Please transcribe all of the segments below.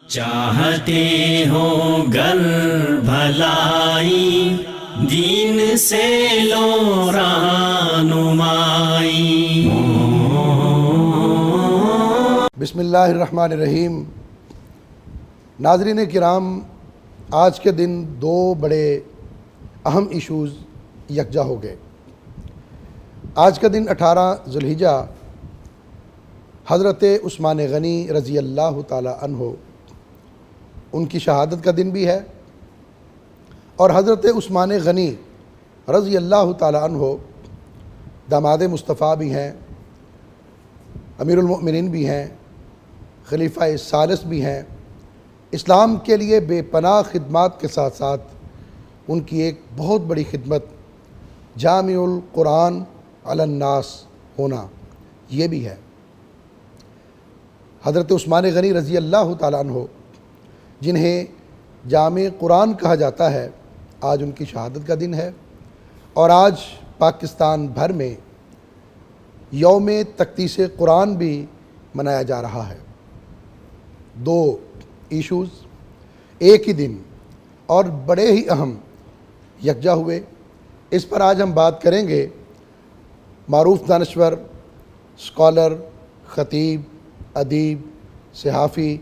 چاہتے ہو گر بھلائی دین سے لو رہنمائی۔ بسم اللہ الرحمن الرحیم۔ ناظرین کرام، آج کے دن دو بڑے اہم ایشوز یکجا ہو گئے۔ آج کا دن 18 ذوالحجہ حضرت عثمان غنی رضی اللہ تعالی عنہ ان کی شہادت کا دن بھی ہے، اور حضرت عثمان غنی رضی اللہ تعالی عنہ داماد مصطفیٰ بھی ہیں، امیر المؤمنین بھی ہیں، خلیفہ ثالث بھی ہیں۔ اسلام کے لیے بے پناہ خدمات کے ساتھ ساتھ ان کی ایک بہت بڑی خدمت جامع القرآن علی الناس ہونا یہ بھی ہے۔ حضرت عثمان غنی رضی اللہ تعالیٰ عنہ جنہیں جامع قرآن کہا جاتا ہے، آج ان کی شہادت کا دن ہے، اور آج پاکستان بھر میں یوم تقدیس قرآن بھی منایا جا رہا ہے۔ دو ایشوز ایک ہی دن اور بڑے ہی اہم یکجا ہوئے، اس پر آج ہم بات کریں گے۔ معروف دانشور، اسکالر، خطیب، ادیب، صحافی،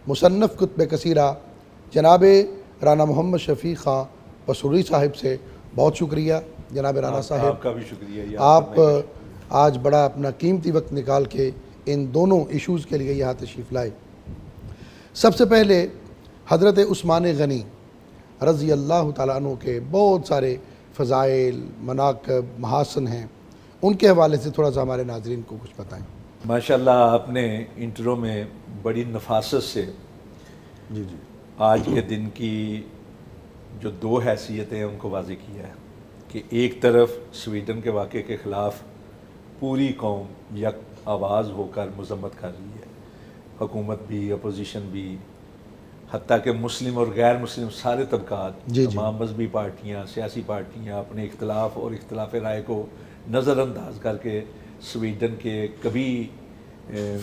مصنف کتب کثیرہ جناب رانا محمد شفیع خان پسوری صاحب سے بہت شکریہ۔ جناب رانا صاحب، آپ کا بھی شکریہ۔ آپ آج بڑا اپنا قیمتی وقت نکال کے ان دونوں ایشوز کے لیے یہاں تشریف لائے۔ سب سے پہلے حضرت عثمان غنی رضی اللہ تعالیٰ عنہ کے بہت سارے فضائل، مناقب، محاسن ہیں، ان کے حوالے سے تھوڑا سا ہمارے ناظرین کو کچھ بتائیں۔ ماشاءاللہ، آپ نے انٹرو میں بڑی نفاست سے آج کے دن کی جو دو حیثیتیں ہیں ان کو واضح کیا ہے کہ ایک طرف سویڈن کے واقعے کے خلاف پوری قوم یک آواز ہو کر مذمت کر رہی ہے، حکومت بھی، اپوزیشن بھی، حتیٰ کہ مسلم اور غیر مسلم سارے طبقات، تمام مذہبی پارٹیاں، سیاسی پارٹیاں اپنے اختلاف اور اختلاف رائے کو نظر انداز کر کے سویڈن کے کبھی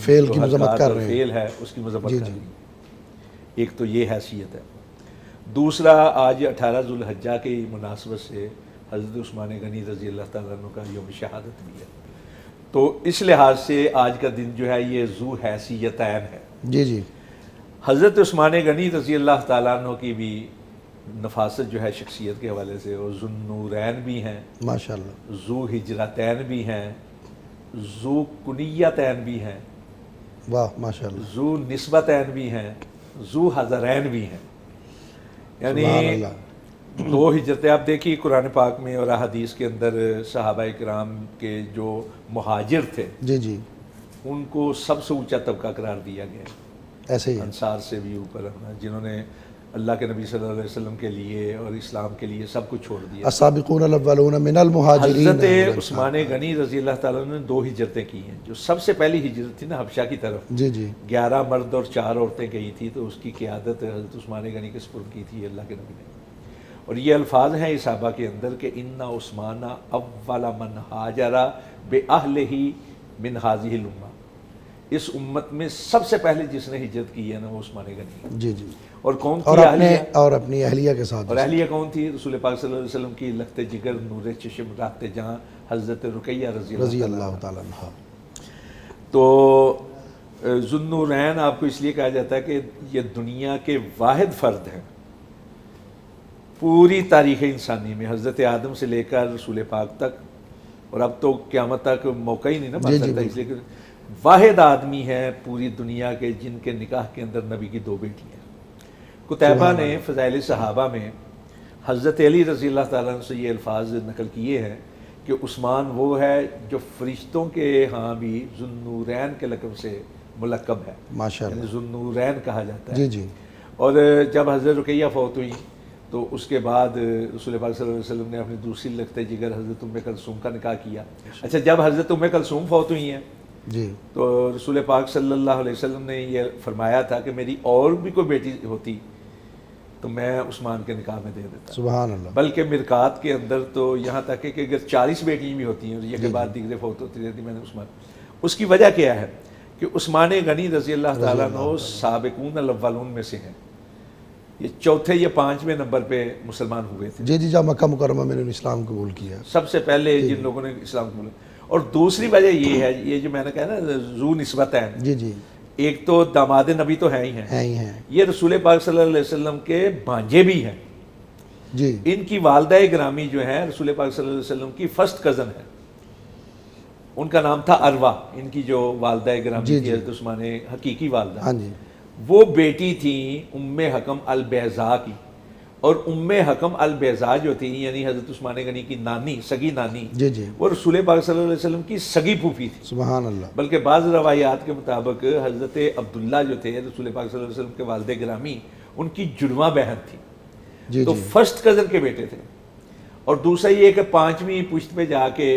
فیل کی مذمت کر رہے ہیں، فیل ہے اس کی مذمت کر رہی ہیں۔ ایک تو یہ حیثیت ہے۔ دوسرا، آج 18 ذوالحجہ کی مناسبت سے حضرت عثمان غنی رضی اللہ تعالیٰ عنہ کا یوم شہادت بھی ہے، تو اس لحاظ سے آج کا دن جو ہے یہ ذو حیثیتین ہے۔ جی حضرت عثمان غنی رضی اللہ تعالیٰ عنہ کی بھی نفاست جو ہے شخصیت کے حوالے سے، وہ ذو النورین بھی ہیں، ماشاءاللہ، ذو ہجرتین بھی ہیں، ذو کنیتین بھی ہیں، واہ ماشاءاللہ، ذو نسبتین بھی ہیں، ذو حضرین بھی ہیں۔ یعنی سبحان اللہ۔ دو ہجرتیں آپ دیکھیے قرآن پاک میں اور احادیث کے اندر، صحابہ کرام کے جو مہاجر تھے جی ان کو سب سے اونچا طبقہ قرار دیا گیا ہے، ایسے ہی ہے۔ انصار سے بھی اوپر، جنہوں نے اللہ کے نبی صلی اللہ علیہ وسلم کے لیے اور اسلام کے لیے سب کچھ چھوڑ دیا۔ السابقون الاولون من المہاجرین۔ حضرت عثمان غنی رضی اللہ تعالیٰ نے دو ہجرتیں کی ہیں۔ جو سب سے پہلی ہجرت تھی نا حبشہ کی طرف، جی 11 مرد اور 4 عورتیں گئی تھی، تو اس کی قیادت حضرت عثمان غنی کے سپرد کی تھی اللہ کے نبی نے۔ اور یہ الفاظ ہیں صحابہ کے اندر کہ ان عثمان اول من ہاجر باہلہ من ہذہ الامہ، اس امت میں سب سے پہلے جس نے ہجرت کی ہے نا وہ عثمان غنی ہے۔ جی اور کون تھی اہلیہ؟ اور اپنی اہلیہ کے ساتھ۔ اور اہلیہ کون تھی؟ رسول پاک صلی اللہ علیہ وسلم کی لخت جگر، نور چشم، راحت جہاں، حضرت رقیہ رضی اللہ تعالیٰ عنہ۔ تو ذو النورین آپ کو اس لیے کہا جاتا ہے کہ یہ دنیا کے واحد فرد ہیں پوری تاریخ انسانی میں، حضرت آدم سے لے کر رسول پاک تک، اور اب تو قیامت تک موقع ہی نہیں نا بن سکتا، اس لیے کہ واحد آدمی ہیں پوری دنیا کے جن کے نکاح کے اندر نبی کی 2 بیٹی ہیں۔ قتیبہ نے فضائل صحابہ میں حضرت علی رضی اللہ تعالیٰ عنہ سے یہ الفاظ نقل کیے ہیں کہ عثمان وہ ہے جو فرشتوں کے ہاں بھی ذو النورین کے لقب سے ملقب ہے، ماشاءاللہ، ذو النورین کہا جاتا ہے۔ جی اور جب حضرت رقیہ فوت ہوئی تو اس کے بعد رسول پاک صلی اللہ علیہ وسلم نے اپنی دوسری لخت جگر حضرت ام کلثوم کا نکاح کیا۔ اچھا، جب حضرت ام کلثوم فوت ہوئی ہیں تو رسول پاک صلی اللہ علیہ وسلم نے یہ فرمایا تھا کہ میری اور بھی کوئی بیٹی ہوتی تو میں عثمان کے نکاح میں دے دیتا۔ سبحان اللہ۔ بلکہ مرکات کے اندر تو یہاں تک کہ اگر 40 بیٹیاں بھی ہوتی ہیں اور یہ کے بعد دیگرے فوت ہوتی رہتی، میں نے عثمان، اس کی وجہ کیا ہے کہ عثمان غنی رضی اللہ تعالیٰ عنہ سابقون الاولون میں سے ہیں، یہ چوتھے یا پانچویں نمبر پہ مسلمان ہوئے تھے، جی جی، جب مکہ مکرمہ میں نے اسلام قبول کیا. سب سے پہلے جن لوگوں نے اسلام قبول کیا. اور دوسری وجہ یہ ہے، یہ جو میں نے کہا نا ذو نسبت ہیں، جی جی، ایک تو داماد نبی تو ہیں ہی ہیں، ہیں ہی ہیں. یہ رسول پاک صلی اللہ علیہ وسلم کے بھانجے بھی ہیں. جی ان کی والدہ گرامی جو ہیں رسول پاک صلی اللہ علیہ وسلم کی فرسٹ کزن ہے، ان کا نام تھا اروا. ان کی جو والدہ گرامی تھی حضرت عثمان حقیقی والدہ، ہاں جی، وہ بیٹی تھیں ام حکم البیضاء کی. اور ام حکم البیضاء جو تھی یعنی حضرت عثمان غنی کی نانی، سگی نانی، جی جی، وہ رسول پاک صلی اللہ علیہ وسلم کی سگی پھوپھی تھی. سبحان اللہ. بلکہ بعض روایات کے مطابق حضرت عبداللہ جو تھے رسول پاک صلی اللہ علیہ وسلم کے والد گرامی، ان کی جڑواں بہن تھی. جی تو جی، فرسٹ کزن کے بیٹے تھے. اور دوسرا یہ کہ پانچویں پشت پہ جا کے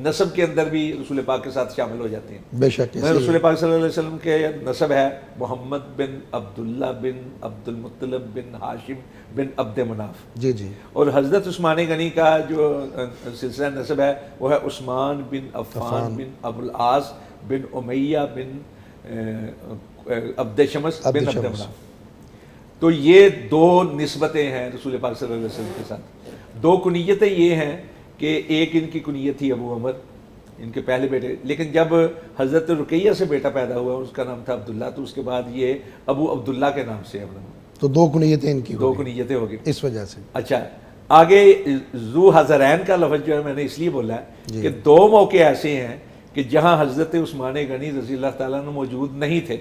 نسب کے اندر بھی رسول پاک کے ساتھ شامل ہو جاتے ہیں. بے شک. رسول پاک صلی اللہ علیہ وسلم کے نسب ہے محمد بن عبداللہ بن عبد المطلب بن ہاشم بن عبد مناف. جی جی، اور حضرت عثمان غنی کا جو سلسلہ نسب ہے وہ ہے عثمان بن عفان بن ابو العاص بن امیہ بن عبد شمس بن عبد مناف. تو یہ دو نسبتیں ہیں رسول پاک صلی اللہ علیہ وسلم کے ساتھ. دو کنیتیں یہ ہیں کہ ایک ان کی کنیت تھی ابو عمر، ان کے پہلے بیٹے، لیکن جب حضرت رقیہ سے بیٹا پیدا ہوا اس کا نام تھا عبداللہ، تو اس کے بعد یہ ابو عبداللہ کے نام سے تو دو کنیتیں ان کی دو کنیتیں ہو گئی اس وجہ سے. اچھا، آگے ذو حضرین کا لفظ جو ہے میں نے اس لیے بولا ہے کہ دو موقع ایسے ہیں کہ جہاں حضرت عثمان غنی رضی اللہ تعالیٰ عنہ موجود نہیں تھے،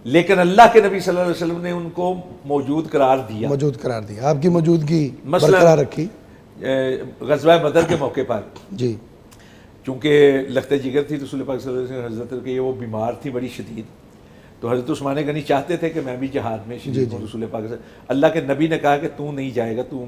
لیکن اللہ کے نبی صلی اللہ علیہ وسلم نے ان کو موجود قرار دیا، موجود قرار دیا، آپ کی موجودگی مثلاً برقرار رکھی. غزوہ بدر کے موقع پر جی چونکہ لخت جگر تھی رسول پاک صلی اللہ علیہ وسلم، حضرت کہ وہ بیمار تھی بڑی شدید، تو حضرت عثمان غنی چاہتے تھے کہ میں بھی جہاد میں شریک ہوں. رسول پاک سے اللہ کے نبی نے کہا کہ تو نہیں جائے گا، تو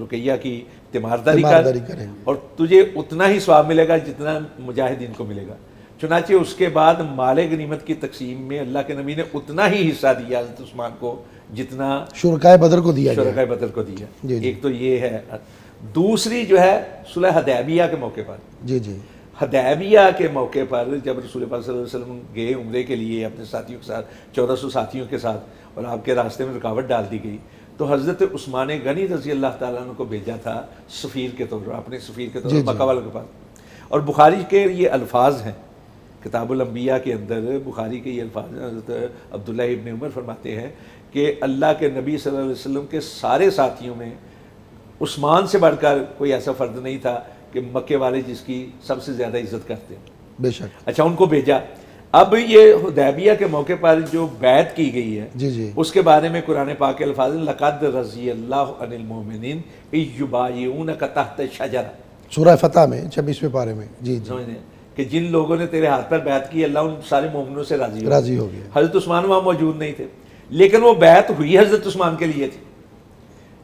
رقیہ کی تیمارداری کر اور تجھے اتنا ہی ثواب ملے گا جتنا مجاہدین کو ملے گا. چنانچہ اس کے بعد مال غنیمت کی تقسیم میں اللہ کے نبی نے اتنا ہی حصہ دیا حضرت عثمان کو جتنا شرکائے بدر کو دیا، شرکائے بدر کو دیا. جی جی. ایک تو یہ ہے. دوسری جو ہے صلح حدیبیہ کے موقع پر، جی جی، حدیبیہ کے موقع پر جب رسول پاک صلی اللہ علیہ وسلم گئے عمرے کے لیے اپنے ساتھیوں کے ساتھ، 1400 ساتھیوں کے ساتھ، اور آپ کے راستے میں رکاوٹ ڈال دی گئی، تو حضرت عثمان غنی رضی اللہ تعالیٰ عنہ کو بھیجا تھا سفیر کے طور پر، اپنے سفیر کے طور پر مکہ والوں کے پاس. اور بخاری کے یہ الفاظ ہیں، کتاب الانبیاء کے اندر بخاری کے یہ الفاظ ہیں. حضرت عبداللہ ابن عمر فرماتے ہیں کہ اللہ کے نبی صلی اللہ علیہ وسلم کے سارے ساتھیوں میں عثمان سے بڑھ کر کوئی ایسا فرد نہیں تھا کہ مکے والے جس کی سب سے زیادہ عزت کرتے ہیں. بے شک. اچھا، ان کو بھیجا. اب یہ حدیبیہ کے موقع پر جو بیعت کی گئی ہے، جی جی، اس کے بارے میں قرآن پاک کے الفاظ ہیں لقد رضی اللہ عن المؤمنین اذ یبایعونک تحت الشجرہ، سورہ فتح میں 26ویں پارے میں. جی جی، کہ جن لوگوں نے تیرے ہاتھ پر بیعت کی اللہ ان سارے مومنوں سے راضی ہو گیا. حضرت عثمان وہاں موجود نہیں تھے، لیکن وہ بیعت ہوئی حضرت عثمان کے لیے تھی.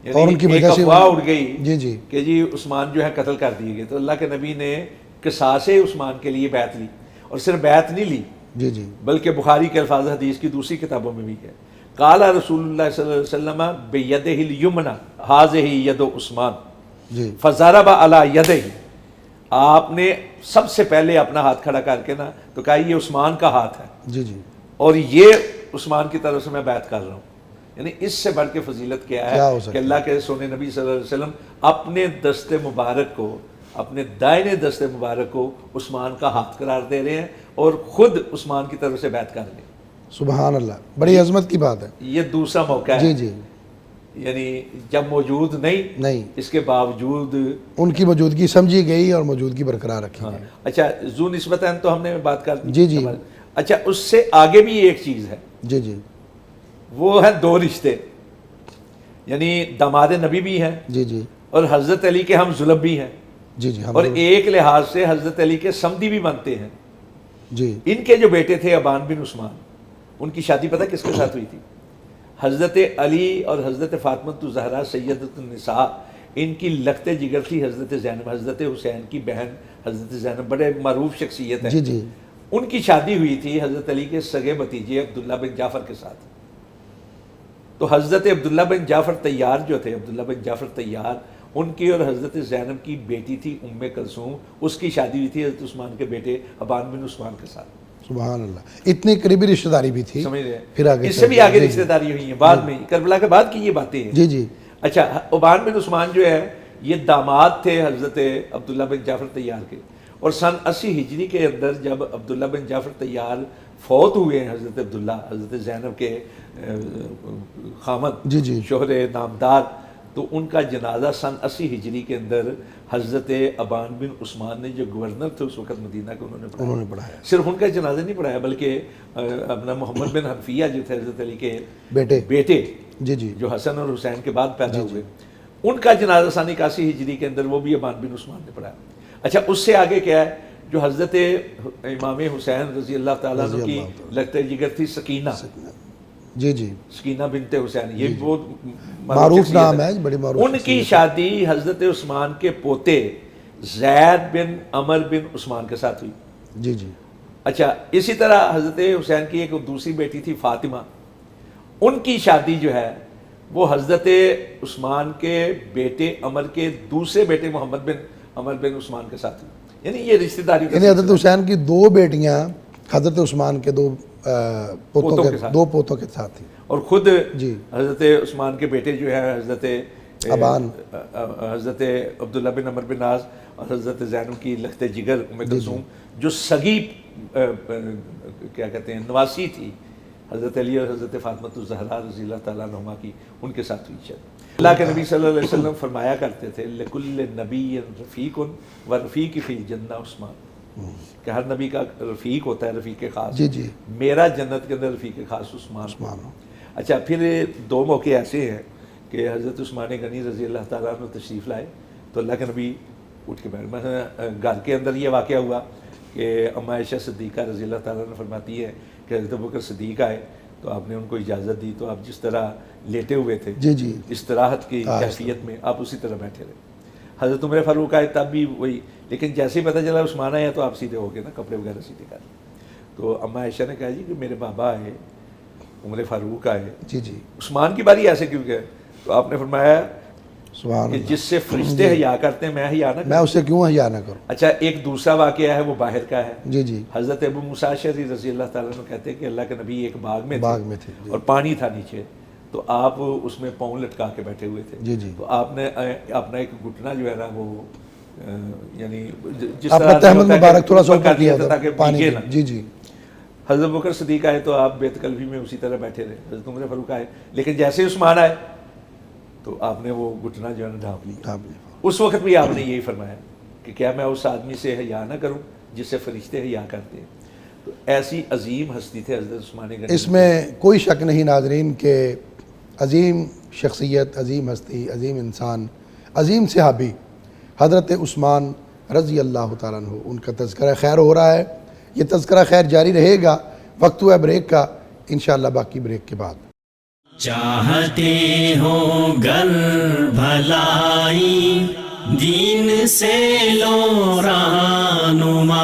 اور ان کی ایک وجہ سے افواہ اڑ گئی جی جی، کہ جی عثمان جو ہے قتل کر دیے گئے، تو اللہ کے نبی نے قصاص عثمان کے لیے بیعت لی. اور صرف بیعت نہیں لی جی جی، بلکہ بخاری کے الفاظ حدیث کی دوسری کتابوں میں بھی ہے. قال رسول اللہ صلی اللہ علیہ وسلم بیدہ الیمنی ھذہ ید عثمان جی، فضرب علی یدہ، آپ نے سب سے پہلے اپنا ہاتھ کھڑا کر کے نا تو کہا یہ عثمان کا ہاتھ ہے جی جی، اور یہ عثمان کی طرف سے میں بیعت کر رہا ہوں. یعنی اس سے بڑھ کے فضیلت کیا ہے کہ اللہ کے سونے نبی صلی اللہ علیہ وسلم اپنے دست مبارک کو، اپنے دائنے دست مبارک کو عثمان کا ہاتھ قرار دے رہے ہیں اور خود عثمان کی طرف سے بیعت کر رہے ہیں. سبحان اللہ، بڑی عظمت کی بات ہے. یہ دوسرا موقع ہے. جی جی، یعنی جب موجود نہیں اس کے باوجود ان کی موجودگی سمجھی گئی اور موجودگی برقرار رکھی گئی. اچھا، ذو نسبتین تو ہم نے بات کر دی. جی جی. اچھا، اس سے آگے بھی ایک چیز ہے، جی جی، وہ ہے دو رشتے، یعنی داماد نبی بھی ہیں جی جی، اور حضرت علی کے ہم ظلم بھی ہیں. جی جی، اور ایک لحاظ سے حضرت علی کے سمدی بھی بنتے ہیں. جی، ان کے جو بیٹے تھے ابان بن عثمان، ان کی شادی پتہ کس کے ساتھ ہوئی تھی؟ حضرت علی اور حضرت فاطمۃ الزہرا سیدۃ النساء، ان کی لخت جگر تھی حضرت زینب، حضرت حسین کی بہن حضرت زینب، بڑے معروف شخصیت ہیں. جی جی، ان کی شادی ہوئی تھی حضرت علی کے سگے بھتیجے عبداللہ بن جعفر کے ساتھ. تو حضرت عبداللہ بن جعفر طیار جو تھے، عبداللہ بن جعفر طیار، ان کی اور حضرت زینب کی بیٹی تھی ام کلثوم، اس کی شادی ہوئی تھی حضرت عثمان کے بیٹے ابان بن عثمان کے ساتھ. سبحان اللہ، اتنی قریبی رشتہ داری بھی تھی، سمجھ رہے ہیں؟ پھر آگے اس سے بھی آگے رشتہ داری ہوئی ہیں بعد میں، کربلا کے بعد کی یہ باتیں ہیں۔ جی جی اچھا، عبان بن عثمان جو ہے یہ داماد تھے حضرت عبداللہ بن جعفر طیار کے، اور سن 80 ہجری کے اندر جب عبداللہ بن جعفر طیار فوت ہوئے ہیں، حضرت عبداللہ حضرت زینب کے خامد جی جی شوہر نامدار، تو ان کا جنازہ سن 80 ہجری کے اندر حضرت عبان بن عثمان نے، جو گورنر تھے اس وقت مدینہ کے، انہوں نے پڑھایا۔ صرف ان کا جنازہ نہیں پڑھایا بلکہ اپنا محمد بن حنفیہ جو تھے حضرت علی کے بیٹے جی جی جو حسن اور حسین کے بعد پیدا ہوئے، ان کا جنازہ سن 81 ہجری کے اندر وہ بھی عبان بن عثمان نے پڑھایا۔ اچھا، اس سے آگے کیا ہے، جو حضرت امام حسین رضی اللہ تعالیٰ عنہ کی لگتے جگر تھی سکینہ، جی جی سکینہ بنت حسین، یہ بہت معروف نام ہے، بڑی معروف۔ ان کی شادی حضرت عثمان کے پوتے زید بن عمر بن عثمان کے ساتھ ہوئی۔ جی جی اچھا، اسی طرح حضرت حسین کی ایک دوسری بیٹی تھی فاطمہ، ان کی شادی جو ہے وہ حضرت عثمان کے بیٹے عمر کے دوسرے بیٹے محمد بن عمر بن عثمان کے ساتھ ہوئی۔ یعنی یہ رشتہ داری، یعنی حضرت حسین کی دو بیٹیاں حضرت عثمان کے دو پوتوں کے ساتھ تھی، اور خود جی حضرت عثمان کے بیٹے جو ہے حضرت ابان، حضرت عبداللہ بن عمر بن عاص اور حضرت زینب کی لخت جگر ام کلثوم، جو سگی کیا کہتے ہیں نواسی تھی حضرت علی اور حضرت فاطمہ الزہرا رضی اللہ تعالیٰ عنہما کی، ان کے ساتھ ہوئی شادی۔ اللہ کے نبی صلی اللہ علیہ وسلم فرمایا کرتے تھے لکل نبی رفیق و رفیق فی الجنہ عثمان، کہ ہر نبی کا رفیق ہوتا ہے، رفیق خاص۔ جی جی میرا جنت کے اندر رفیق خاص عثمان۔ اچھا، پھر دو موقع ایسے ہیں کہ حضرت عثمان غنی رضی اللہ تعالیٰ عنہ تشریف لائے تو اللہ کے نبی اٹھ کے بیٹھ، مثلا گھر کے اندر یہ واقعہ ہوا کہ اما عائشہ صدیقہ رضی اللہ تعالیٰ عنہ فرماتی ہے کہ حضرت ابوبکر صدیق آئے تو آپ نے ان کو اجازت دی، تو آپ جس طرح لیٹے ہوئے تھے جی جی استراحت کی کیفیت میں، آپ اسی طرح بیٹھے رہے۔ حضرت عمر فاروق آئے تب بھی وہی، لیکن جیسے ہی پتہ چلا عثمان آیا تو آپ سیدھے ہو گئے نا، کپڑے وغیرہ سیدھے کر لیے۔ تو اما عائشہ نے کہا جی کہ میرے بابا آئے، عمر فاروق آئے، جی جی عثمان کی باری ایسے کیوں گئے؟ تو آپ نے فرمایا سبحان کہ اللہ، جس سے فرشتے حیا کرتے ہیں میں حیا نہ میں کروں۔ اسے کیوں حیا نہ کروں۔ اچھا، ایک دوسرا واقعہ ہے وہ باہر کا ہے۔ جی جی حضرت ابو موسیٰ اشعری رضی اللہ تعالیٰ عنہ کہتے ہیں کہ اللہ کے نبی ایک باغ میں تھے اور پانی تھا نیچے، تو آپ اس میں پاؤں لٹکا کے بیٹھے ہوئے تھے۔ جی جی تو آپ نے اپنا ایک گھٹنا جو ہے نا وہ یعنی جس اپنا طرح تحمل مبارک تھوڑا سا اوپر کر کیا تھا تاکہ پانی بھیگے نا۔ جی جی حضرت بکر صدیق آئے تو آپ بیت قلبی میں اسی طرح بیٹھے رہے، حضرت عمر فاروق آئے، لیکن جیسے ہی عثمان آئے تو آپ نے وہ گھٹنا جو ہے نا ڈھانپ لیا۔ اس وقت بھی آپ نے یہی فرمایا کہ کیا میں اس آدمی سے حیا نہ کروں جس سے فرشتے حیا کرتے ہیں۔ تو ایسی عظیم ہستی تھے حضرت عثمان غنی۔ اس میں کوئی شک نہیں ناظرین کہ عظیم شخصیت، عظیم ہستی، عظیم انسان، عظیم صحابی حضرت عثمان رضی اللہ تعالیٰ عنہ، ان کا تذکرہ خیر ہو رہا ہے، یہ تذکرہ خیر جاری رہے گا۔ وقت ہوا بریک کا، انشاءاللہ باقی بریک کے بعد۔ چاہتے ہو گر بھلائی دین سے لو رہنمائی،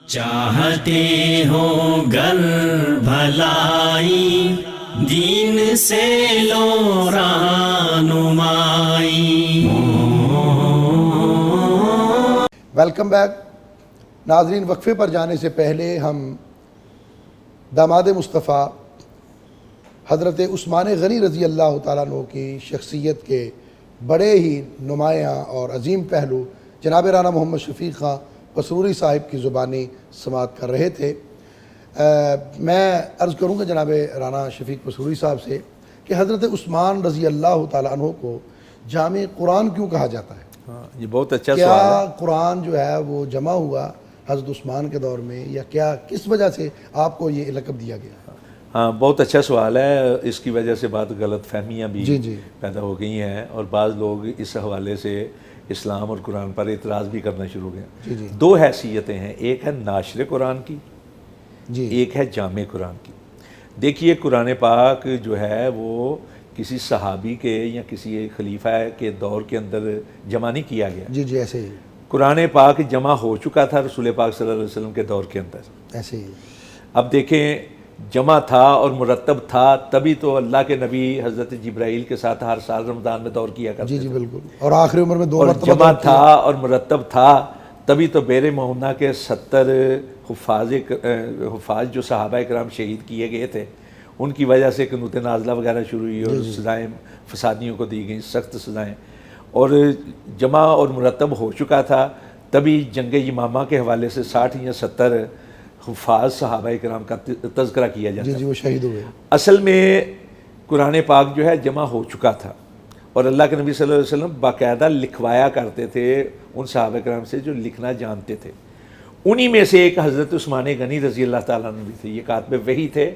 چاہتے ہو گر بھلائی دین سے لو رہنمائی۔ ویلکم بیک ناظرین، وقفے پر جانے سے پہلے ہم داماد مصطفیٰ حضرت عثمان غنی رضی اللہ تعالیٰ عنہ کی شخصیت کے بڑے ہی نمایاں اور عظیم پہلو جناب رانا محمد شفیق خان پسروری صاحب کی زبانی سماعت کر رہے تھے۔ میں عرض کروں گا جناب رانا شفیق پسروری صاحب سے کہ حضرت عثمان رضی اللہ تعالیٰ عنہ کو جامع قرآن کیوں کہا جاتا ہے؟ یہ بہت اچھا سوال ہے۔ کیا قرآن جو ہے وہ جمع ہوا حضرت عثمان کے دور میں، یا کیا کس وجہ سے آپ کو یہ لقب دیا گیا؟ ہاں، بہت اچھا سوال ہے۔ اس کی وجہ سے بات غلط فہمیاں بھی جی جی پیدا ہو گئی ہیں، اور بعض لوگ اس حوالے سے اسلام اور قرآن پر اعتراض بھی کرنا شروع ہو گئے۔ جی جی دو حیثیتیں ہیں، ایک ہے ناشر قرآن کی، جی ایک ہے جامع قرآن کی۔ دیکھیے قرآن پاک جو ہے وہ کسی صحابی کے یا کسی خلیفہ کے دور کے اندر جمع نہیں کیا گیا۔ جی جی ایسے ہی قرآن پاک جمع ہو چکا تھا رسول پاک صلی اللہ علیہ وسلم کے دور کے اندر۔ ایسے ہی اب دیکھیں، جمع تھا اور مرتب تھا، تبھی تو اللہ کے نبی حضرت جبرائیل کے ساتھ ہر سال رمضان میں دور کیا کرتے جی جی تھے۔ بالکل، اور آخری عمر میں 2 اور مرتبہ جمع تھا اور مرتب تھا، تبھی تو بیر معونہ کے 70 حفاظ جو صحابہ کرام شہید کیے گئے تھے، ان کی وجہ سے قنوت نازلہ وغیرہ شروع ہوئی اور سزائیں فسادیوں کو دی گئیں، سخت سزائیں، اور جمع اور مرتب ہو چکا تھا۔ تبھی جنگ یمامہ کے حوالے سے 60 یا 70 حفاظ صحابہ کرام کا تذکرہ کیا جاتا ہے۔ جی وہ شہید ہوئے۔ اصل میں قرآن پاک جو ہے جمع ہو چکا تھا، اور اللہ کے نبی صلی اللہ علیہ وسلم باقاعدہ لکھوایا کرتے تھے ان صحابہ کرام سے جو لکھنا جانتے تھے۔ انہی میں سے ایک حضرت عثمان غنی رضی اللہ تعالیٰ عنہ بھی تھے، یہ کاتب وحی تھے۔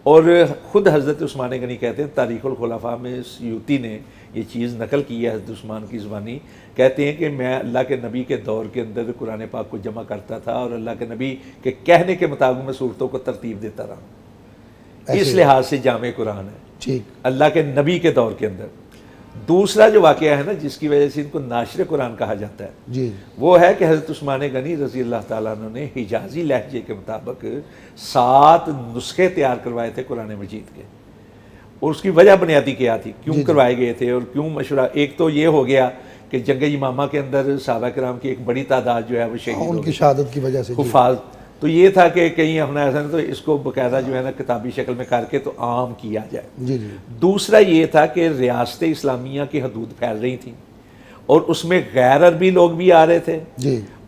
اور خود حضرت عثمان غنی کہتے ہیں، تاریخ الخلفاء میں سیوطی نے یہ چیز نقل کی ہے حضرت عثمان کی زبانی، کہتے ہیں کہ میں اللہ کے نبی کے دور کے اندر قرآن پاک کو جمع کرتا تھا، اور اللہ کے نبی کے کہنے کے مطابق میں صورتوں کو ترتیب دیتا رہا۔ اس لحاظ سے جامع قرآن ہے اللہ کے نبی کے دور کے اندر۔ دوسرا جو واقعہ ہے نا جس کی وجہ سے ان کو ناشر قرآن کہا جاتا ہے، وہ ہے کہ حضرت عثمان غنی رضی اللہ تعالیٰ عنہ نے حجازی لہجے کے مطابق 7 نسخے تیار کروائے تھے قرآن مجید کے، اور اس کی وجہ بنیادی کیا تھی، کیوں کروائے گئے تھے اور کیوں مشورہ۔ ایک تو یہ ہو گیا کہ جنگ یمامہ کے اندر صحابہ کرام کی ایک بڑی تعداد جو ہے وہ شہید ہو گئی، ان کی شہادت کی وجہ سے حفاظ۔ تو یہ تھا کہ کہیں اپنا ایسا نہیں تو اس کو باقاعدہ جو ہے نا کتابی شکل میں کر کے تو عام کیا جائے۔ دوسرا یہ تھا کہ ریاست اسلامیہ کی حدود پھیل رہی تھیں، اور اس میں غیر عربی لوگ بھی آ رہے تھے،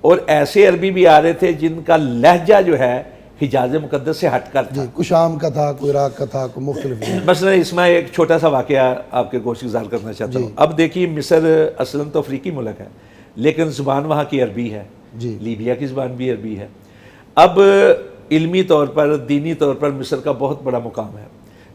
اور ایسے عربی بھی آ رہے تھے جن کا لہجہ جو ہے حجاز مقدس سے ہٹ کر تھا، کوئی شام کا تھا، کوئی عراق کا تھا، کوئی مختلف۔ مثلا اس میں ایک چھوٹا سا واقعہ آپ کے گوش گزار کرنا چاہتا ہوں۔ اب دیکھیے مصر اصلاً تو افریقی ملک ہے، لیکن زبان وہاں کی عربی ہے، لیبیا کی زبان بھی عربی ہے۔ اب علمی طور پر، دینی طور پر مصر کا بہت بڑا مقام ہے،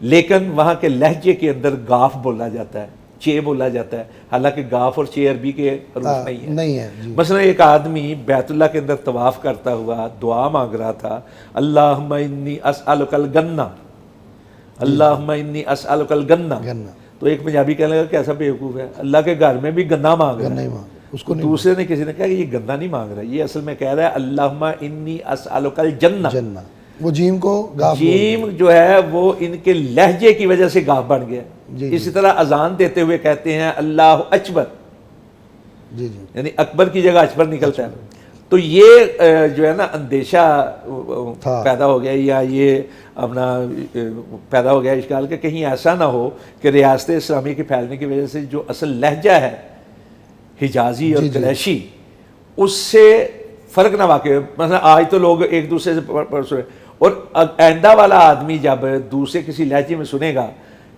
لیکن وہاں کے لہجے کے اندر گاف بولا جاتا ہے، چے بولا جاتا ہے، حالانکہ گاف اور چے عربی کے حروف نہیں ہے۔ مثلا ایک آدمی بیت اللہ کے اندر طواف کرتا ہوا دعا مانگ رہا تھا، اللہم انی اسألک الجنہ، اللہم انی اسألک الجنہ، تو ایک پنجابی کہنے لگا کہ ایسا بیوقوف ہے، اللہ کے گھر میں بھی گنا مانگ رہا ہے۔ دوسرے نے کسی نے کہا کہ یہ گندا نہیں مانگ رہا، یہ اصل میں کہہ رہا ہے اللہم انی اسألک الجنہ۔ وہ جیم کو گاف، جیم جو ہے وہ ان کے لہجے کی وجہ سے گاف بن گیا۔ اسی طرح اذان دیتے ہوئے کہتے ہیں اللہ اکبر، یعنی اکبر کی جگہ اکبر نکلتا ہے۔ تو یہ جو ہے نا اندیشہ پیدا ہو گیا، یا یہ اپنا پیدا ہو گیا اشکال کہ کہیں ایسا نہ ہو کہ ریاست اسلامی کے پھیلنے کی وجہ سے جو اصل لہجہ ہے حجازی اور قریشی، اس سے فرق نہ واقع۔ مثلا آج تو لوگ ایک دوسرے سے پرسوں، اور آئندہ والا آدمی جب دوسرے کسی لہجے میں سنے گا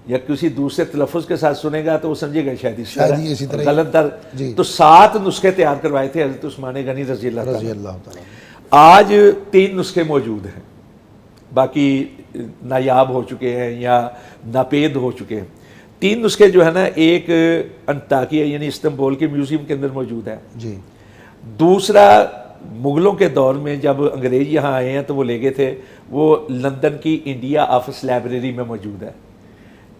یا کسی دوسرے تلفظ کے ساتھ سنے گا تو وہ سمجھے گا شاید اسی طرح غلط در۔ تو 7 نسخے تیار کروائے تھے حضرت عثمان غنی رضی اللہ تعالیٰ۔ آج 3 نسخے موجود ہیں، باقی نایاب ہو چکے ہیں یا ناپید ہو چکے ہیں۔ 3 نسخے جو ہے نا، ایک انطاکیہ یعنی استنبول کے میوزیم کے اندر موجود ہے، دوسرا مغلوں کے دور میں جب انگریز یہاں آئے ہیں تو وہ لے گئے تھے، وہ لندن کی انڈیا آفس لائبریری میں موجود ہے۔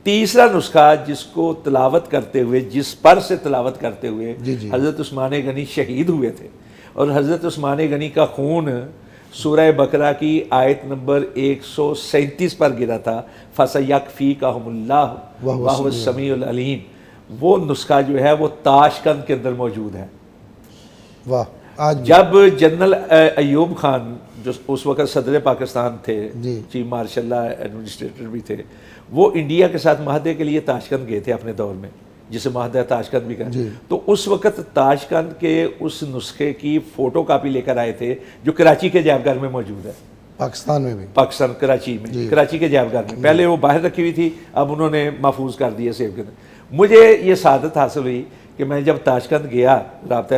تیسرا نسخہ جس کو تلاوت کرتے ہوئے، جس پر سے تلاوت کرتے ہوئے حضرت عثمان غنی شہید ہوئے تھے، اور حضرت عثمان غنی کا خون سورہ بقرہ کی آیت نمبر 137 پر گرا تھا، فَسَيَكْفِيكَهُمُ اللَّهُ وَهُوَ السَّمِيعُ الْعَلِيمُ۔ وہ نسخہ جو ہے وہ تاشقند کے اندر موجود ہے۔ جب جنرل ایوب خان جو اس وقت صدر پاکستان تھے، چیف مارشل اللہ ایڈمنسٹریٹر بھی تھے، وہ انڈیا کے ساتھ معاہدے کے لیے تاشقند گئے تھے اپنے دور میں، جسے معاہدہ تاشقند بھی کہا۔ تو اس وقت تاشقند کے اس نسخے کی فوٹو کاپی لے کر آئے تھے جو کراچی کے عجائب گھر میں موجود ہے، پاکستان میں بھی، پاکستان کراچی میں، کراچی کے عجائب گھر میں۔ پہلے وہ باہر رکھی ہوئی تھی، اب انہوں نے محفوظ کر دیا سیو کر۔ مجھے یہ سعادت حاصل ہوئی کہ میں جب تاشقند گیا رابطہ